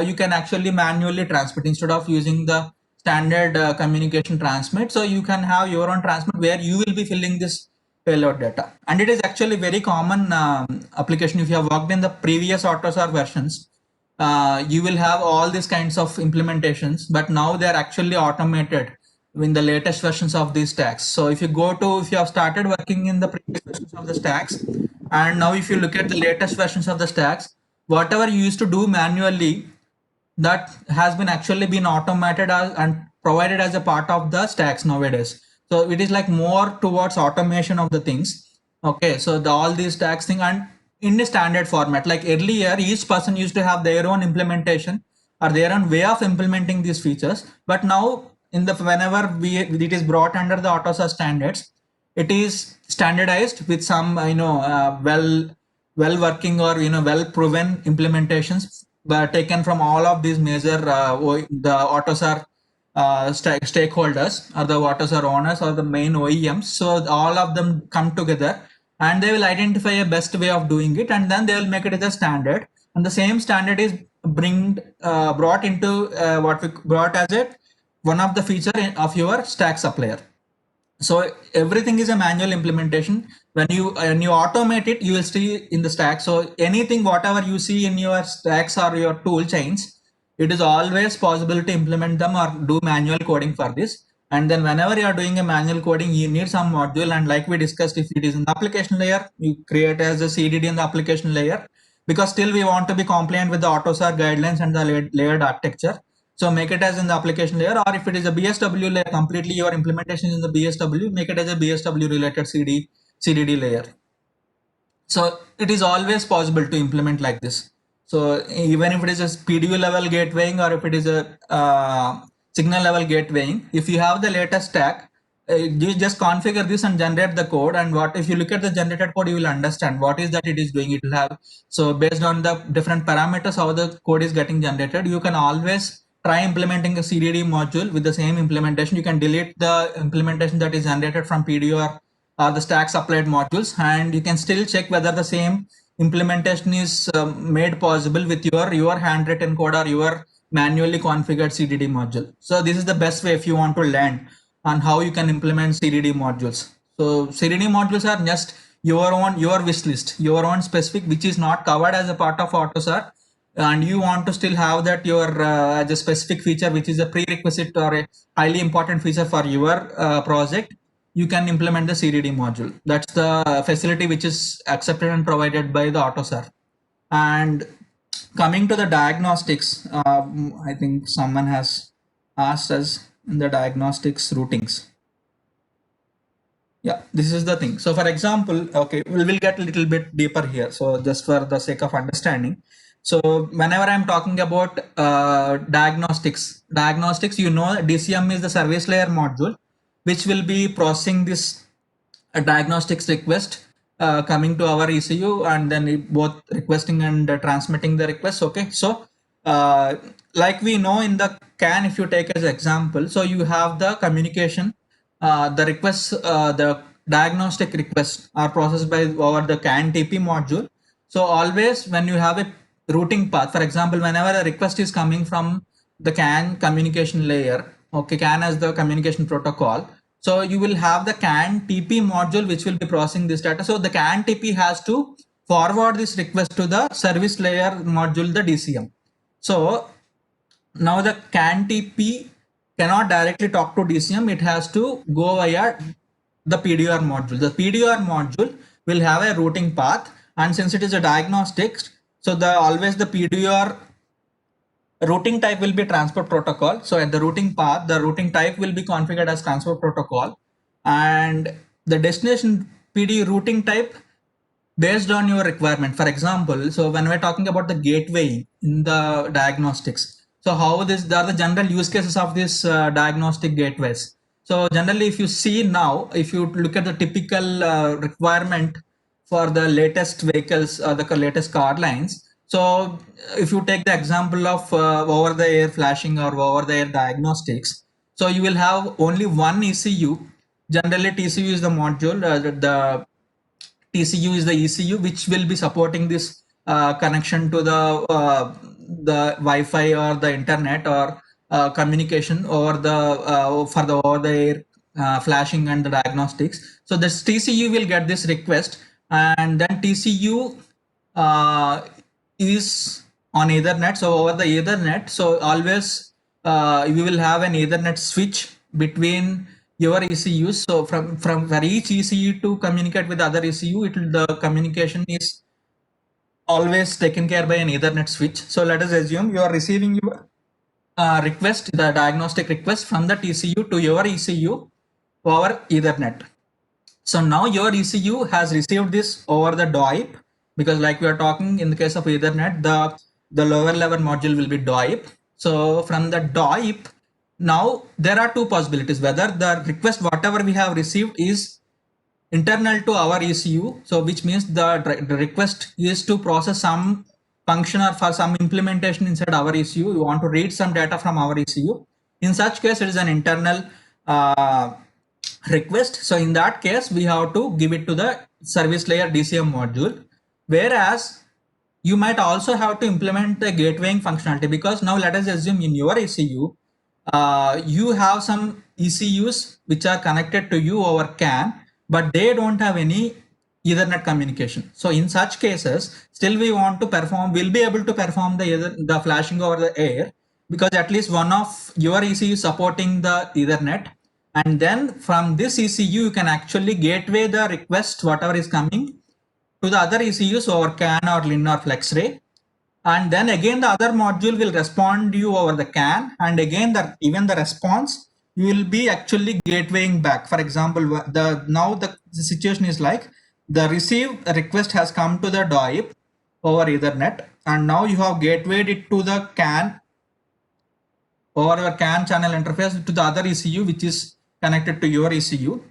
you can actually manually transmit instead of using the standard communication transmit. So you can have your own transmit where you will be filling this payload data, and it is actually very common application. If you have worked in the previous Autosar versions, you will have all these kinds of implementations, but now they are actually automated in the latest versions of these stacks. So if you have started working in the previous versions of the stacks, and now if you look at the latest versions of the stacks, whatever you used to do manually, that has been actually been automated and provided as a part of the stacks nowadays. So it is like more towards automation of the things. Okay, so all these stacks thing, and in a standard format, like earlier each person used to have their own implementation or their own way of implementing these features, but now whenever it is brought under the Autosar standards, it is standardized with some well working or well proven implementations taken from all of these major the Autosar stakeholders or the Autosar owners or the main OEMs. So all of them come together and they will identify a best way of doing it, and then they will make it as a standard, and the same standard is brought into what we brought as one of the feature of your stack supplier. So everything is a manual implementation. When you automate it, you will see in the stack. So anything, whatever you see in your stacks or your tool chains, it is always possible to implement them or do manual coding for this. And then whenever you are doing a manual coding, you need some module. And like we discussed, if it is in the application layer, you create as a CDD in the application layer, because still we want to be compliant with the Autosar guidelines and the layered architecture. So make it as in the application layer, or if it is a BSW layer, completely your implementation is in the BSW, make it as a BSW related CDD layer. So it is always possible to implement like this. So even if it is a PDU level gatewaying or if it is a signal level gatewaying, if you have the latest stack, you just configure this and generate the code, and what if you look at the generated code, you will understand what is that it is doing. It will have, so based on the different parameters how the code is getting generated, you can always try implementing a CDD module with the same implementation. You can delete the implementation that is generated from PduR or the stack supplied modules, and you can still check whether the same implementation is made possible with your handwritten code or your manually configured CDD module. So this is the best way if you want to learn on how you can implement CDD modules. So CDD modules are just your wish list, your own specific, which is not covered as a part of Autosar, and you want to still have that your as a specific feature, which is a prerequisite or a highly important feature for your project. You can implement the CDD module. That's the facility which is accepted and provided by the Autosar. And coming to the diagnostics, I think someone has asked us in the diagnostics routings. Yeah, this is the thing. So for example, okay, we will get a little bit deeper here. So just for the sake of understanding. So whenever I'm talking about diagnostics, you know, DCM is the service layer module, which will be processing this diagnostics request coming to our ECU, and then both requesting and transmitting the request. Okay, so like we know in the CAN, if you take as example, so you have the communication, the requests, the diagnostic requests are processed by over the CAN TP module. So always when you have a routing path, for example, whenever a request is coming from the CAN communication layer, okay, CAN as the communication protocol, so you will have the CAN TP module which will be processing this data. So the CAN TP has to forward this request to the service layer module, the DCM. So now the CAN TP cannot directly talk to DCM. It has to go via the PduR module. The PduR module will have a routing path, and since it is a diagnostics, so always the PduR routing type will be transport protocol. So at the routing path, the routing type will be configured as transport protocol, and the destination PD routing type based on your requirement. For example, so when we're talking about the gateway in the diagnostics, so how there are the general use cases of this diagnostic gateways. So generally, if you see now, if you look at the typical requirement for the latest vehicles or the latest car lines, so if you take the example of over the air flashing or over the air diagnostics, so you will have only one ECU. Generally, TCU is the module, the TCU is the ECU which will be supporting this connection to the Wi-Fi or the internet or communication over the for the over the air flashing and the diagnostics. So this TCU will get this request, and then TCU is on Ethernet. So over the Ethernet, so always we will have an Ethernet switch between your ECUs. So from for each ECU to communicate with the other ECU, the communication is always taken care by an Ethernet switch. So let us assume you are receiving your request, the diagnostic request from the TCU to your ECU over Ethernet. So now your ECU has received this over the DOIP, because like we are talking in the case of Ethernet, the lower level module will be DOIP. So from the DOIP, now there are two possibilities: whether the request whatever we have received is internal to our ECU, so which means the request is to process some function or for some implementation inside our ECU. You want to read some data from our ECU. In such case, it is an internal request. So in that case, we have to give it to the service layer DCM module. Whereas you might also have to implement the gatewaying functionality, because now let us assume in your ECU, you have some ECUs which are connected to you over CAN, but they don't have any Ethernet communication. So in such cases, still we want to perform, we'll be able to perform the flashing over the air, because at least one of your ECU supporting the Ethernet, and then from this ECU you can actually gateway the request whatever is coming to the other ECUs over CAN or LIN or FlexRay, and then again the other module will respond you over the CAN, and again even the response you will be actually gatewaying back. For example, now the situation is like the received request has come to the DOIP over Ethernet, and now you have gatewayed it to the CAN over your CAN channel interface to the other ECU which is connected to your ECU.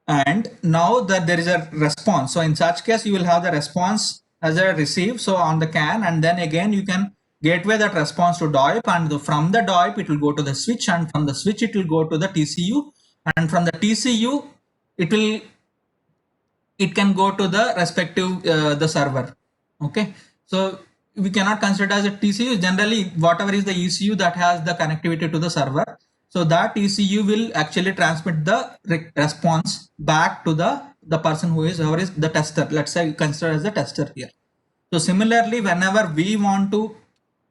And now that there is a response, so in such case you will have the response as a receive, so on the CAN, and then again you can gateway that response to DOIP, and from the DOIP it will go to the switch, and from the switch it will go to the TCU, and from the TCU it can go to the respective the server. Okay, so we cannot consider it as a TCU. Generally, whatever is the ECU that has the connectivity to the server, so that ECU will actually transmit the response back to the person whoever is the tester. Let's say consider as the tester here. So similarly, whenever we want to,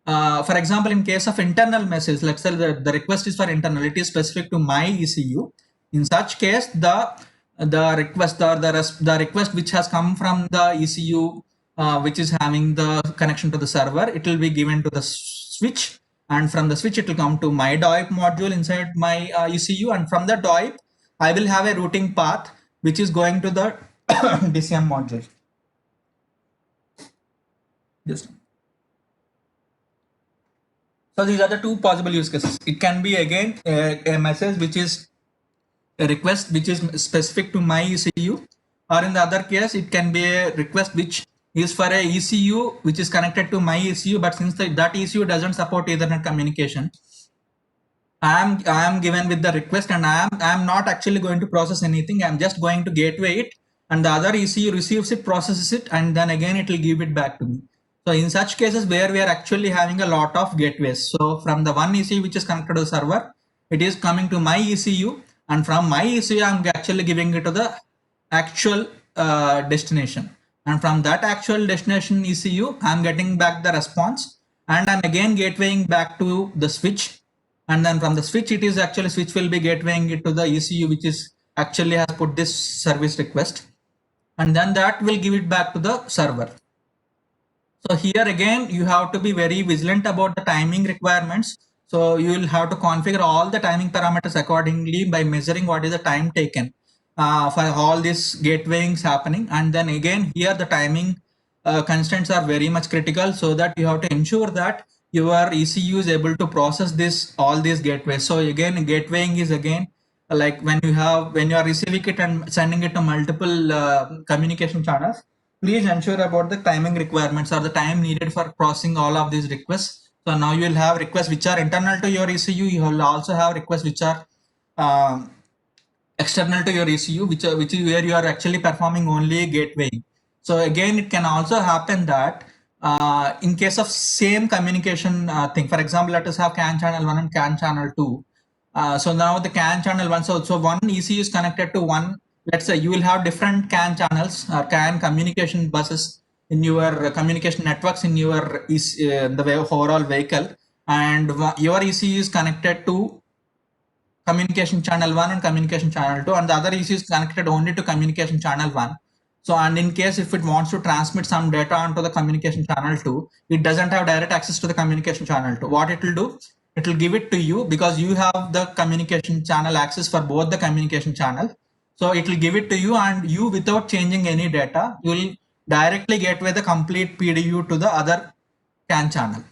for example, in case of internal message, let's say the request is for internal, it is specific to my ECU. In such case, the request or the request which has come from the ECU, which is having the connection to the server, it will be given to the switch, and from the switch it will come to my DOIP module inside my ECU, and from the DOIP I will have a routing path which is going to the DCM module. Yes. So these are the two possible use cases. It can be again a message which is a request which is specific to my ECU, or in the other case it can be a request which is for a ECU which is connected to my ECU, but since that ECU doesn't support Ethernet communication, I am given with the request, and I am not actually going to process anything. I am just going to gateway it, and the other ECU receives it, processes it, and then again it will give it back to me. So in such cases where we are actually having a lot of gateways, so from the one ECU which is connected to the server, it is coming to my ECU, and from my ECU I am actually giving it to the actual destination, and from that actual destination ECU I am getting back the response, and I'm again gatewaying back to the switch. And then from the switch, it is actually switch will be gatewaying it to the ECU, which is actually has put this service request, and then that will give it back to the server. So here again, you have to be very vigilant about the timing requirements. So you will have to configure all the timing parameters accordingly by measuring what is the time taken for all these gatewayings happening. And then again, here the timing constraints are very much critical, so that you have to ensure that your ECU is able to process all these gateways. So again, gatewaying is again like when you are receiving it and sending it to multiple communication channels, please ensure about the timing requirements or the time needed for processing all of these requests. So now you will have requests which are internal to your ECU. You will also have requests which are external to your ECU, which is where you are actually performing only gatewaying. So again, it can also happen that in case of same communication thing, for example, let us have CAN channel 1 and CAN channel 2. So now the CAN channel 1, so one ECU is connected to one. Let's say you will have different CAN channels or CAN communication buses in your communication networks in your the overall vehicle, and your ECU is connected to communication channel 1 and communication channel 2, and the other ECU is connected only to communication channel 1. So, and in case if it wants to transmit some data onto the communication channel 2, it doesn't have direct access to the communication channel 2. What it will do, it will give it to you because you have the communication channel access for both the communication channel. So it will give it to you, and you, without changing any data, you will directly gateway the complete PDU to the other CAN channel.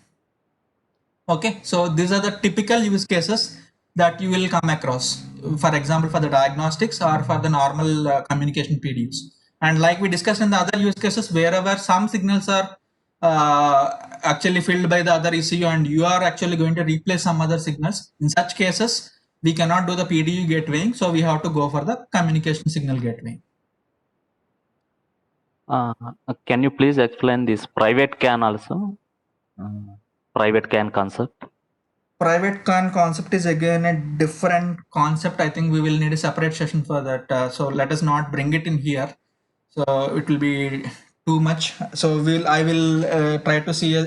Okay, so these are the typical use cases that you will come across, for example, for the diagnostics or for the normal communication PDUs. And like we discussed in the other use cases, wherever some signals are actually filled by the other ECU and you are actually going to replace some other signals, in such cases, we cannot do the PDU gatewaying, so we have to go for the communication signal gatewaying. Can you please explain this private CAN also? Private CAN concept? Private CAN concept is again a different concept. I think we will need a separate session for that. So let us not bring it in here. So it will be too much. So I will try to see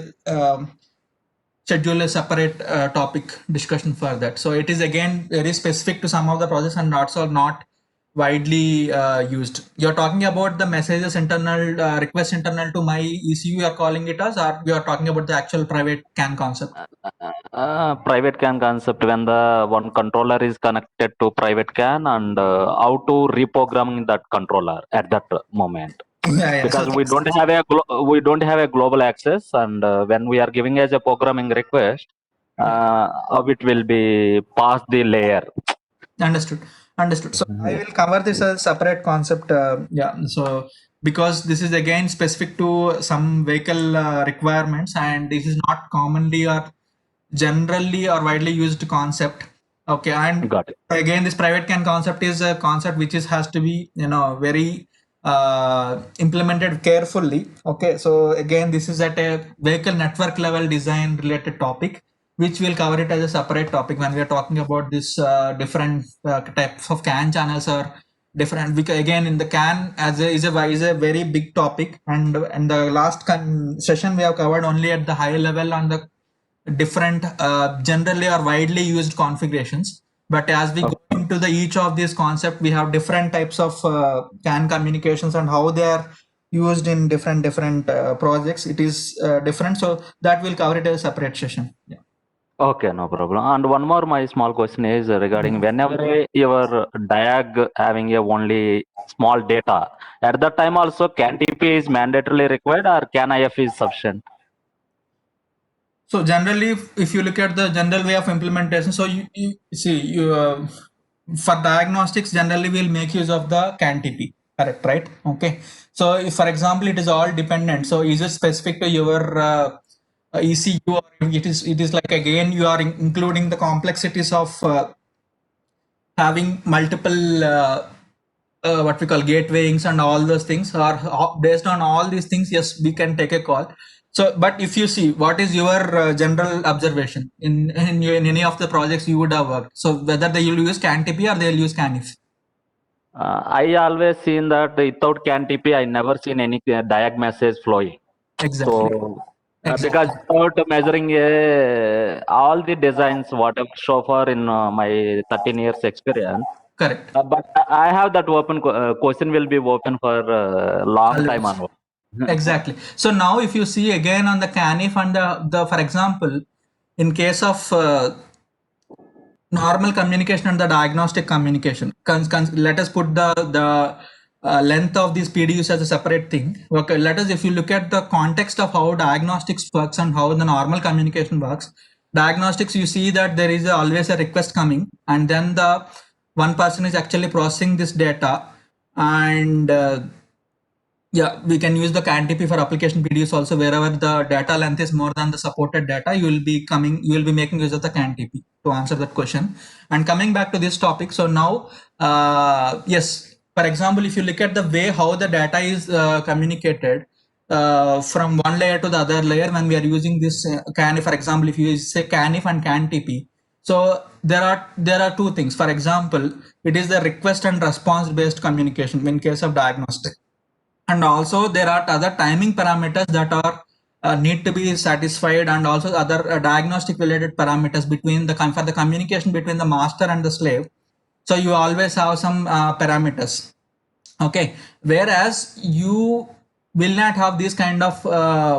schedule a separate topic discussion for that. So it is again very specific to some of the projects and also not widely used. You're talking about the messages internal request internal to my ECU, you are calling it as, or you are talking about the actual private CAN concept? Private CAN concept, when the one controller is connected to private CAN, and how to reprogramming that controller at that moment. Yeah. Because So we don't have a global access, and when we are giving as a programming request, it will be past the layer. Understood. Understood. So I will cover this as separate concept. Yeah. So because this is again specific to some vehicle requirements, and this is not commonly or generally or widely used concept. Okay. And Got it. again, this private CAN concept is a concept which is has to be very implemented carefully. Okay. So again, this is at a vehicle network level design related topic, which we'll cover it as a separate topic when we are talking about this different types of CAN channels or different. Because again, in the CAN as is a very big topic, and in the last session we have covered only at the high level on the different generally or widely used configurations. But as we go into the each of these concept, we have different types of CAN communications and how they are used in different projects. It is different, so that will cover it as a separate session. Yeah. Okay, no problem. And one more, my small question is regarding whenever your diag having a only small data, at that time also CAN TP is mandatorily required or CAN IF is sufficient? So generally, if you look at the general way of implementation, so you see for diagnostics generally we'll make use of the CAN TP, correct, right? Okay. So if, for example, it is all dependent. So is it specific to your ECU, or it is like again you are including the complexities of having multiple what we call gatewayings and all those things, or based on all these things, yes, we can take a call. So but if you see, what is your general observation in any of the projects you would have worked, so whether they will use CAN TP or they'll use CANIF? I always seen that without CAN TP, I never seen any diag message flowing. Exactly. So because Exactly. without measuring all the designs, what I've so far in my 13 years experience, Correct. but I have that open question will be open for long time Always. onward. Exactly. So now if you see again on the CANIF and the for example, in case of normal communication and the diagnostic communication, let us put the length of these PDUs as a separate thing. Okay, let us, if you look at the context of how diagnostics works and how the normal communication works, diagnostics, you see that there is always a request coming, and then the one person is actually processing this data, and yeah, we can use the CAN TP for application PDUs also. Wherever the data length is more than the supported data, you will be making use of the CAN TP to answer that question. And coming back to this topic, so now, yes, for example, if you look at the way how the data is communicated from one layer to the other layer, when we are using this CANIF, for example, if you say CANIF and CAN TP, so there are two things. For example, it is the request and response based communication in case of diagnostic, and also there are other timing parameters that are need to be satisfied, and also other diagnostic related parameters between the for the communication between the master and the slave. So you always have some parameters. Okay. Whereas you will not have these kind of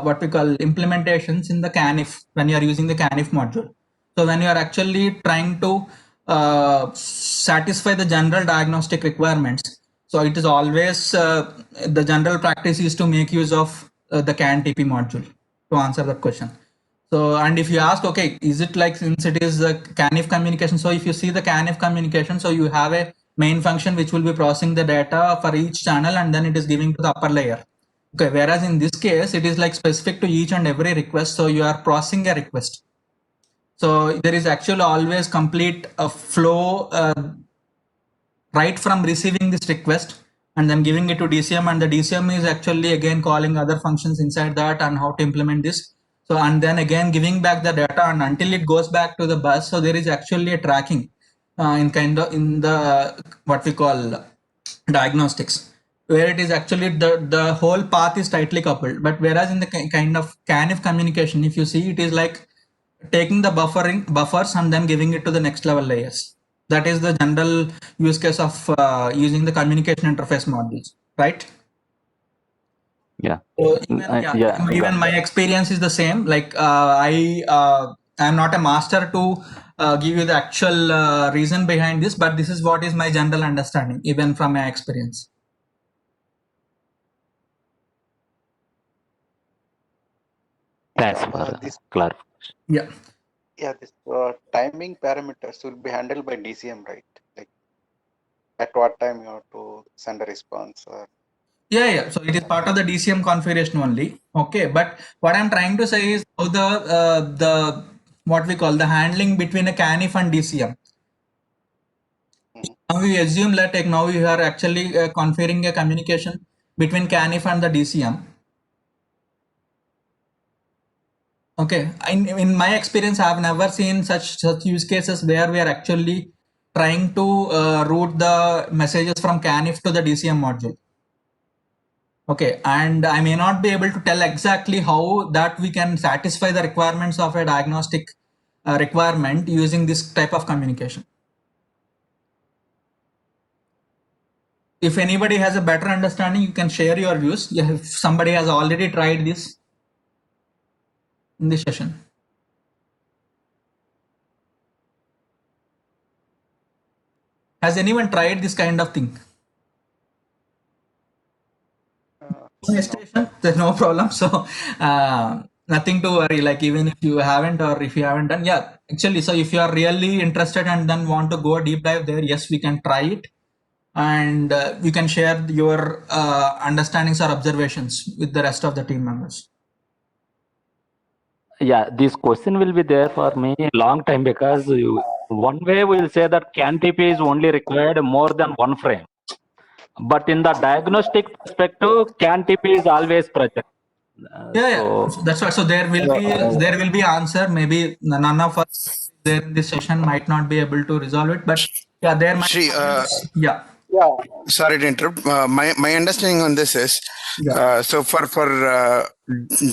what we call implementations in the CANIF when you are using the CANIF module. So when you are actually trying to satisfy the general diagnostic requirements, so it is always the general practice is to make use of the CAN TP module to answer that question. So, and if you ask, okay, is it like, since it is a CANIF communication, so if you see the CANIF communication, so you have a main function which will be processing the data for each channel, and then it is giving to the upper layer. Okay, whereas in this case, it is like specific to each and every request. So you are processing a request. So there is actually always complete flow right from receiving this request and then giving it to DCM, and the DCM is actually again calling other functions inside that and how to implement this. So, and then again giving back the data, and until it goes back to the bus, so there is actually a tracking in kind of in the what we call diagnostics, where it is actually the whole path is tightly coupled. But whereas in the kind of CANIF communication, if you see, it is like taking the buffers and then giving it to the next level layers. That is the general use case of using the communication interface modules, right? Yeah. So even, yeah, Yeah. even my experience is the same. Like I am not a master to give you the actual reason behind this, but this is what is my general understanding, even from my experience. Thanks for This clarification. Yeah. this timing parameters will be handled by DCM, right? Like at what time you have to send a response? Or Yeah. So it is part of the DCM configuration only. Okay, but what I'm trying to say is how the what we call the handling between a CANIF and DCM. Now we assume that like now you are actually configuring a communication between CANIF and the DCM. Okay, in my experience, I have never seen such use cases where we are actually trying to route the messages from CANIF to the DCM module. Okay, and I may not be able to tell exactly how that we can satisfy the requirements of a diagnostic requirement using this type of communication. If anybody has a better understanding, you can share your views. If somebody has already tried this in this session. Has anyone tried this kind of thing? There's no problem. So nothing to worry. Like even if you haven't or if you haven't done, yeah, actually. So if you are really interested and then want to go deep dive there, yes, we can try it, and you can share your understandings or observations with the rest of the team members. Yeah, this question will be there for me long time because one way we will say that CAN-TP is only required more than one frame. But in the diagnostic perspective, CAN-TP is always present. So that's why. So there will be answer. Maybe none of us there in this session might not be able to resolve it, but yeah, there might. Shri, Yeah. Sorry to interrupt. My understanding on this is so for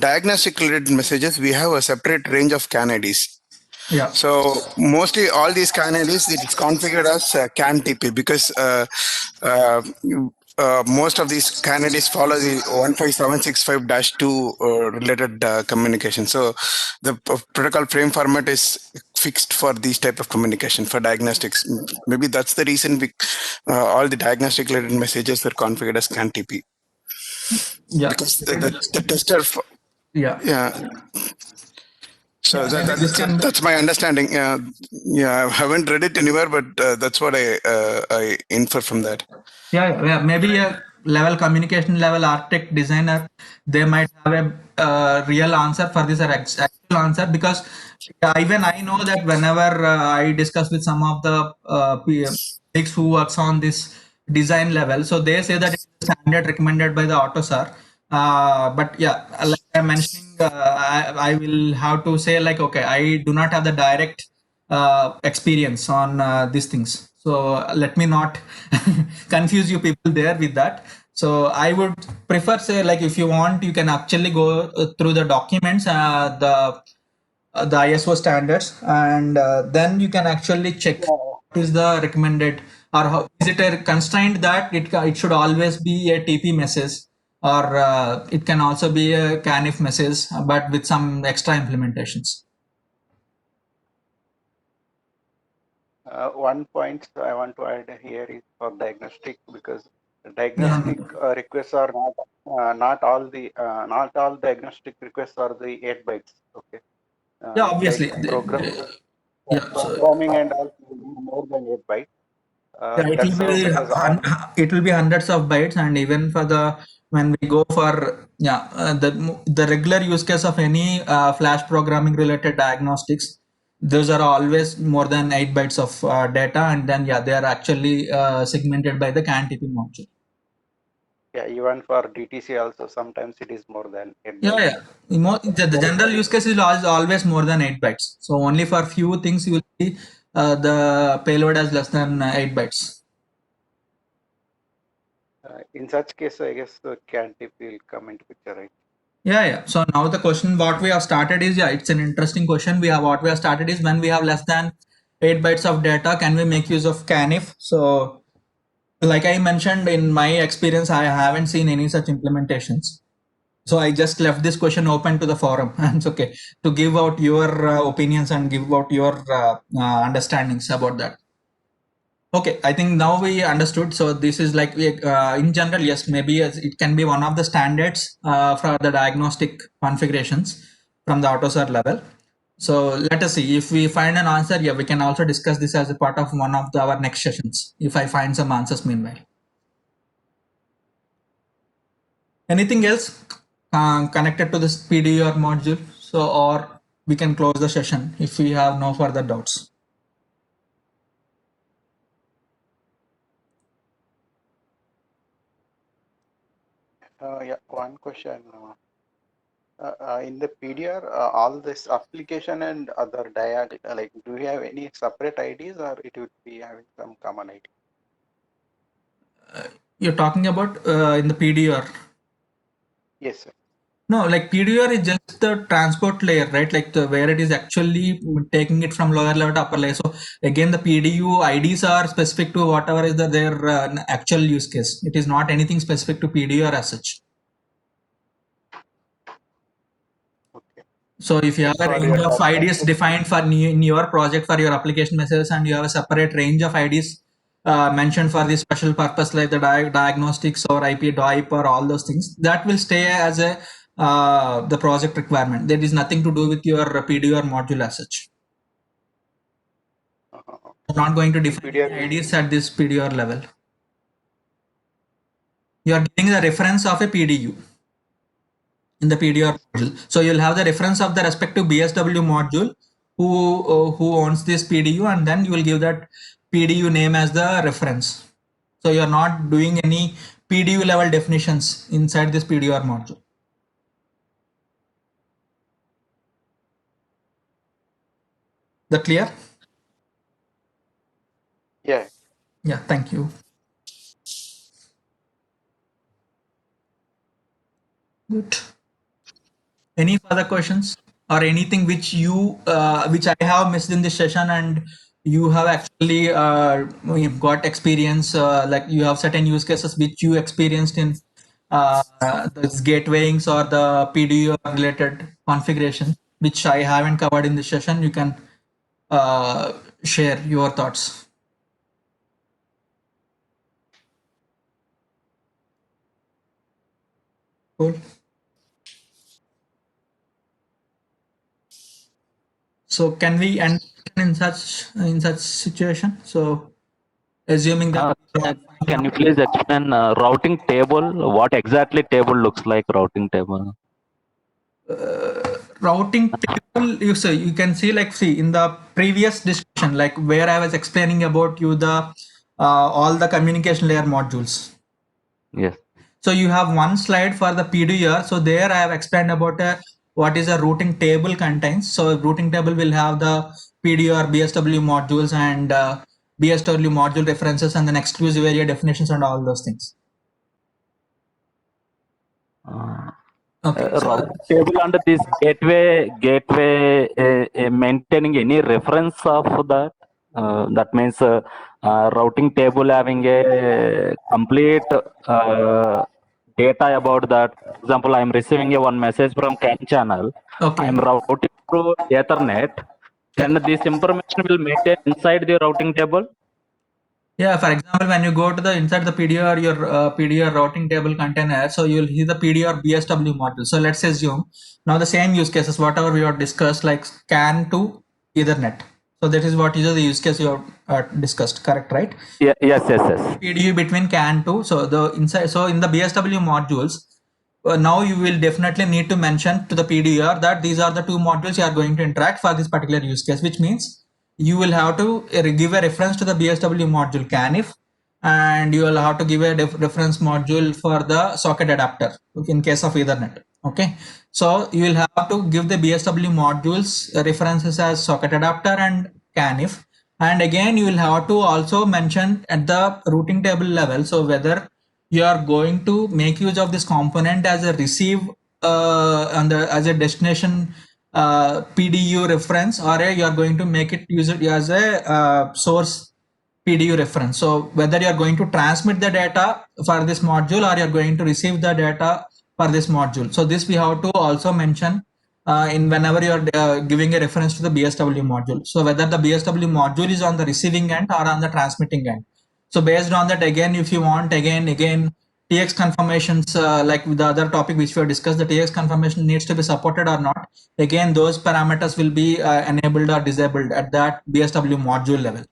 diagnostic related messages, we have a separate range of CAN IDs. Yeah. So mostly all these CAN IDs, it's configured as CAN TP because most of these CAN IDs follow the 15765-2 related communication. So the protocol frame format is fixed for these type of communication for diagnostics. Maybe that's the reason all the diagnostic related messages were configured as CAN TP. Yeah. Because the tester. Yeah. So that's my understanding. Yeah, I haven't read it anywhere, but that's what I infer from that. Yeah. Maybe a level communication level architect designer, they might have a real answer for this or actual answer, because even I know that whenever I discuss with some of the colleagues who works on this design level, so they say that it's standard recommended by the Autosar. But yeah, like I'm mentioning, I will have to say like, okay, I do not have the direct experience on these things. So let me not confuse you people there with that. So I would prefer say like if you want, you can actually go through the documents, the ISO standards, and then you can actually check what is the recommended, or how is it a constraint that it should always be a TP message, or it can also be a CANIF message, but with some extra implementations. One point I want to add here is for diagnostic, because diagnostic requests are not all diagnostic requests are the 8 bytes. Okay. Yeah, obviously. Like programming and all more than 8 bytes. It will be hundreds of bytes, and even for when we go for the regular use case of any flash programming related diagnostics, those are always more than 8 bytes of data, and then they are actually segmented by the CAN-TP module. Yeah, even for DTC also sometimes it is more than 8 bytes. The general use case is always more than 8 bytes. So only for few things you will see the payload as less than 8 bytes. In such case, I guess the CAN-TP will come into picture, right? Yeah. So now the question what we have started is, it's an interesting question. What we have started is, when we have less than 8 bytes of data, can we make use of CANIF? So like I mentioned, in my experience, I haven't seen any such implementations. So I just left this question open to the forum. It's okay to give out your opinions and give out your understandings about that. Okay, I think now we understood. So this is like in general, yes, maybe it can be one of the standards for the diagnostic configurations from the Autosar level. So let us see if we find an answer. Yeah, we can also discuss this as a part of one of our next sessions if I find some answers meanwhile. Anything else connected to this PduR module? So, or we can close the session if we have no further doubts. Yeah, one question. In the PDR, all this application and other diag, like, do you have any separate IDs or it would be having some common ID? You're talking about in the PduR. Yes, sir. No, like PduR is just the transport layer, right? Like where it is actually taking it from lower level to upper layer. So again, the PDU IDs are specific to whatever is their actual use case. It is not anything specific to PduR as such. Okay. So if you have a For range your of IDs diagnostic, defined for in your project for your application messages, and you have a separate range of IDs mentioned for this special purpose like the diagnostics or IP DIP or all those things, that will stay as a the project requirement. There is nothing to do with your PduR module as such. You're not going to in define PDR, any IDs at this PduR level. You are giving the reference of a PDU in the PduR module. So you'll have the reference of the respective BSW module who owns this PDU, and then you will give that PDU name as the reference. So you're not doing any PDU level definitions inside this PduR module. That clear? yeah. Yeah, thank you. Good. Any further questions or anything which you which I have missed in this session and you have actually you've got experience like you have certain use cases which you experienced in this gatewayings or the PDU related configuration which I haven't covered in this session. You can share your thoughts. Cool. So can we end in such situation? So assuming that Can you please explain routing table? What exactly table looks like routing table? Routing table, you can see, like, see in the previous discussion, like where I was explaining about you the all the communication layer modules. Yes. So you have one slide for the PduR. So there I have explained about what is a routing table contains. So routing table will have the PduR BSW modules and BSW module references and then exclusive area definitions and all those things. Okay. Routing table under this gateway maintaining any reference of that. That means routing table having a complete data about that. For example, I'm receiving a one message from CAN channel. Okay. I'm routing through Ethernet. Then this information will maintain inside the routing table. Yeah, for example, when you go to the inside the PduR, your PduR routing table container, so you'll see the PduR BSW module. So let's assume now the same use cases, whatever we have discussed, like CAN to Ethernet. So that is what is the use case you have discussed, correct, right? Yeah, yes. PDU between CAN to, so the inside, so in the BSW modules, now you will definitely need to mention to the PduR that these are the two modules you are going to interact for this particular use case, which means you will have to give a reference to the BSW module CANIF, and you will have to give a reference module for the socket adapter in case of Ethernet. Okay, so you will have to give the BSW modules references as socket adapter and CANIF, and again you will have to also mention at the routing table level, so whether you are going to make use of this component as a receive as a destination PDU reference, or you are going to make it use it as a source PDU reference. So whether you are going to transmit the data for this module or you are going to receive the data for this module. So this we have to also mention in whenever you are giving a reference to the BSW module. So whether the BSW module is on the receiving end or on the transmitting end. So based on that, again, if you want again TX confirmations, like with the other topic which we have discussed, the TX confirmation needs to be supported or not. Again, those parameters will be enabled or disabled at that BSW module level.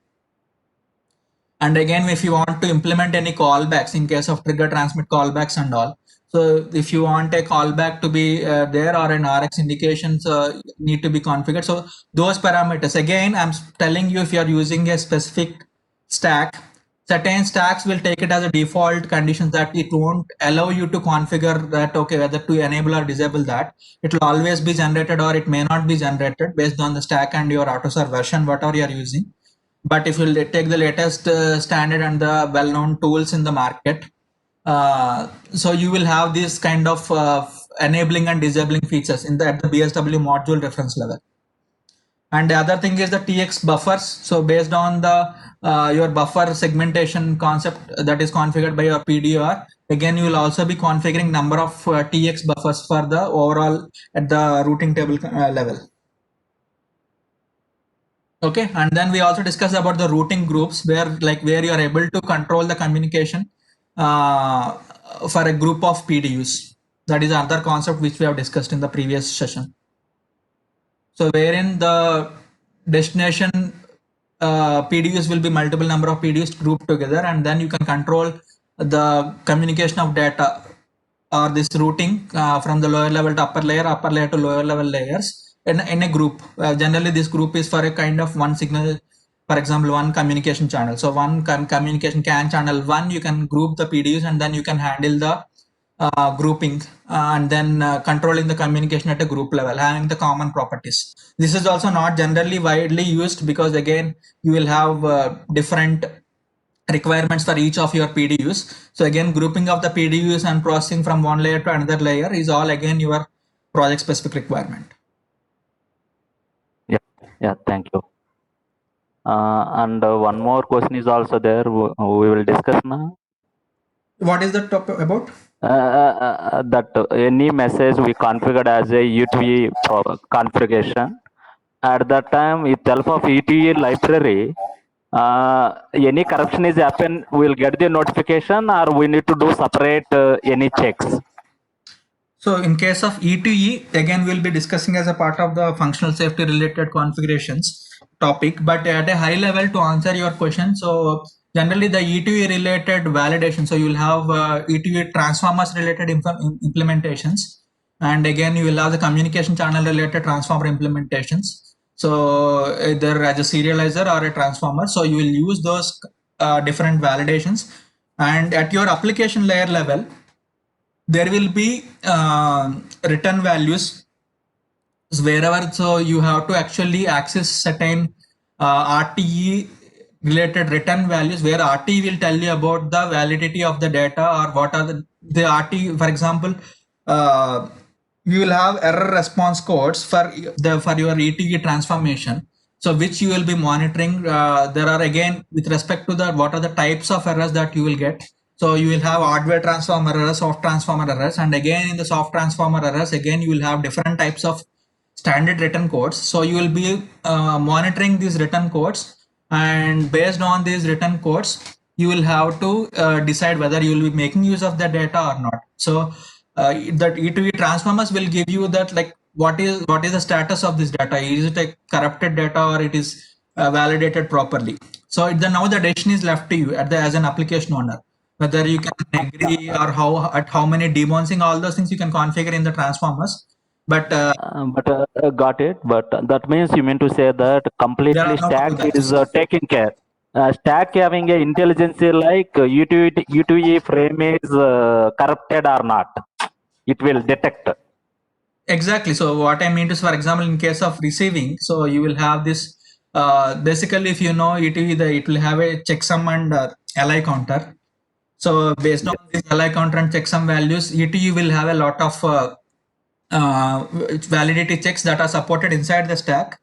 And again, if you want to implement any callbacks in case of trigger transmit callbacks and all, so if you want a callback to be there or an RX indications need to be configured. So those parameters, again, I'm telling you, if you are using a specific stack, certain stacks will take it as a default condition that it won't allow you to configure that, okay, whether to enable or disable that. It will always be generated or it may not be generated based on the stack and your Autosar version, whatever you are using. But if you take the latest standard and the well-known tools in the market, so you will have this kind of enabling and disabling features in at the BSW module reference level. And the other thing is the TX buffers. So based on the your buffer segmentation concept that is configured by your PduR, again you will also be configuring number of TX buffers for the overall at the routing table level. Okay, and then we also discussed about the routing groups where you are able to control the communication for a group of PDUs. That is another concept which we have discussed in the previous session. So wherein the destination PDUs will be multiple number of PDUs grouped together, and then you can control the communication of data or this routing from the lower level to upper layer to lower level layers in a group. Generally, this group is for a kind of one signal, for example, one communication channel. So one communication CAN channel 1, you can group the PDUs and then you can handle the grouping and then controlling the communication at a group level, having the common properties. This is also not generally widely used because again, you will have different requirements for each of your PDUs. So again, grouping of the PDUs and processing from one layer to another layer is all again your project specific requirement. Yeah, thank you. And one more question is also there. We will discuss now. What is the topic about? That any message we configured as a UTV configuration, at that time with help of UTV library, any corruption is happen, we'll get the notification, or we need to do separate any checks. So in case of E2E, again, we'll be discussing as a part of the functional safety related configurations topic, but at a high level to answer your question. So generally the E2E related validation. So you'll have E2E transformers related implementations. And again, you will have the communication channel related transformer implementations. So either as a serializer or a transformer. So you will use those different validations. And at your application layer level, there will be return values wherever. So you have to actually access certain RTE related return values where RTE will tell you about the validity of the data or what are the RTE. For example, you will have error response codes for your ETE transformation. So which you will be monitoring. There are again with respect to the what are the types of errors that you will get. So you will have hardware transformer errors, soft transformer errors, and again in the soft transformer errors, again you will have different types of standard written codes. So you will be monitoring these written codes, and based on these written codes, you will have to decide whether you will be making use of the data or not. So that E2E transformers will give you that what is the status of this data? Is it a corrupted data or it is validated properly? So now the decision is left to you as an application owner, whether you can agree or how many debouncing, all those things you can configure in the transformers. But got it. But that means you mean to say that completely stack is taking care. Stack having a intelligence like U2E frame is corrupted or not. It will detect. Exactly. So what I mean is, for example, in case of receiving, so you will have this. Basically, if you know ETV, it will have a checksum and li counter. So based on this li counter and checksum values, ETU will have a lot of validity checks that are supported inside the stack.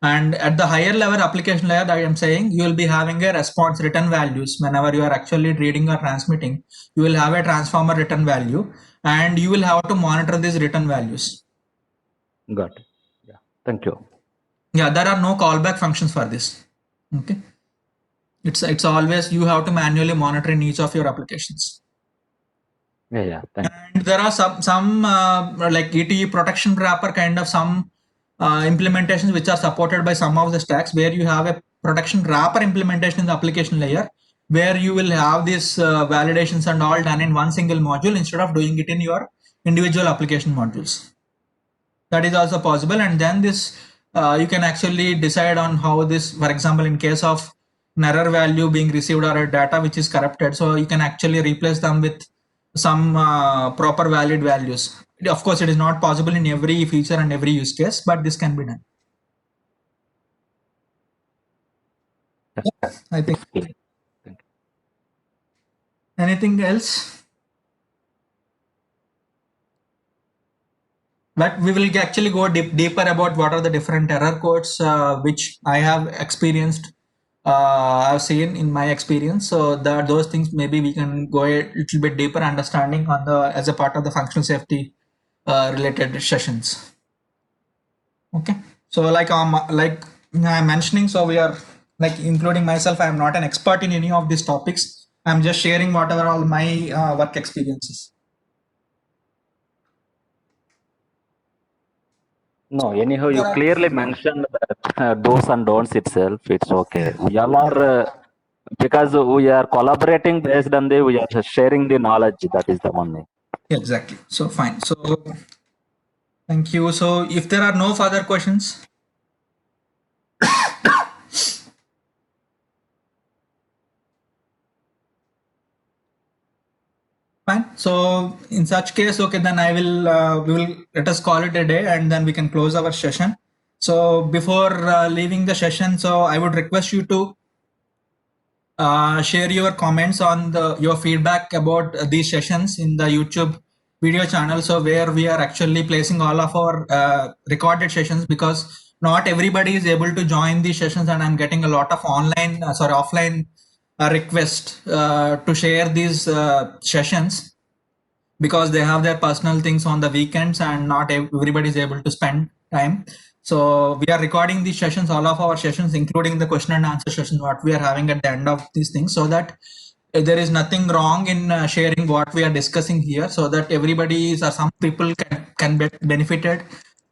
And at the higher level application layer that I am saying, you will be having a response return values. Whenever you are actually reading or transmitting, you will have a transformer return value, and you will have to monitor these return values. Got it. Yeah. Thank you. Yeah, there are no callback functions for this. Okay. It's always you have to manually monitor in each of your applications. Yeah. Thank And there are some like ETE protection wrapper kind of some implementations which are supported by some of the stacks, where you have a protection wrapper implementation in the application layer, where you will have these validations and all done in one single module instead of doing it in your individual application modules. That is also possible. And then this you can actually decide on how this, for example, in case of an error value being received or a data which is corrupted, so you can actually replace them with some proper valid values. Of course, it is not possible in every feature and every use case, but this can be done. I think. you. Anything else? But we will actually go deeper about what are the different error codes which I have experienced, I've seen in my experience. So those things maybe we can go a little bit deeper understanding on the as a part of the functional safety related sessions. Okay. So like I'm mentioning, so we are like including myself, I'm not an expert in any of these topics. I'm just sharing whatever all my work experiences. No, anyhow, you clearly mentioned that do's and don'ts itself. It's okay. We all are because we are collaborating based on we are sharing the knowledge. That is the one thing. Exactly. So fine. So thank you. So if there are no further questions, fine. So in such case, okay, then I will we will let us call it a day, and then we can close our session. So before leaving the session, so I would request you to share your comments on your feedback about these sessions in the YouTube video channel. So where we are actually placing all of our recorded sessions, because not everybody is able to join these sessions, and I'm getting a lot of offline requests to share these sessions, because they have their personal things on the weekends and not everybody is able to spend time. So we are recording these sessions, all of our sessions, including the question and answer session, what we are having at the end of these things, so that there is nothing wrong in sharing what we are discussing here, so that everybody or some people can be benefited,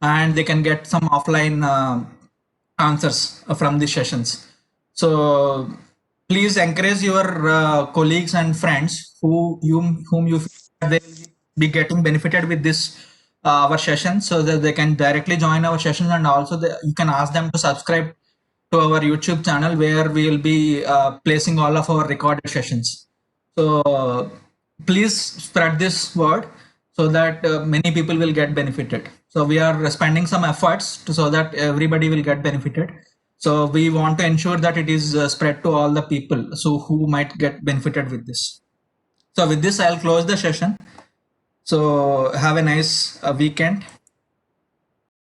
and they can get some offline answers from these sessions. So please encourage your colleagues and friends whom you feel that they will be getting benefited with this our session, so that they can directly join our sessions, and also you can ask them to subscribe to our YouTube channel, where we will be placing all of our recorded sessions. So please spread this word, so that many people will get benefited. So we are spending some efforts so that everybody will get benefited. So we want to ensure that it is spread to all the people so who might get benefited with this. So with this, I'll close the session. So have a nice weekend.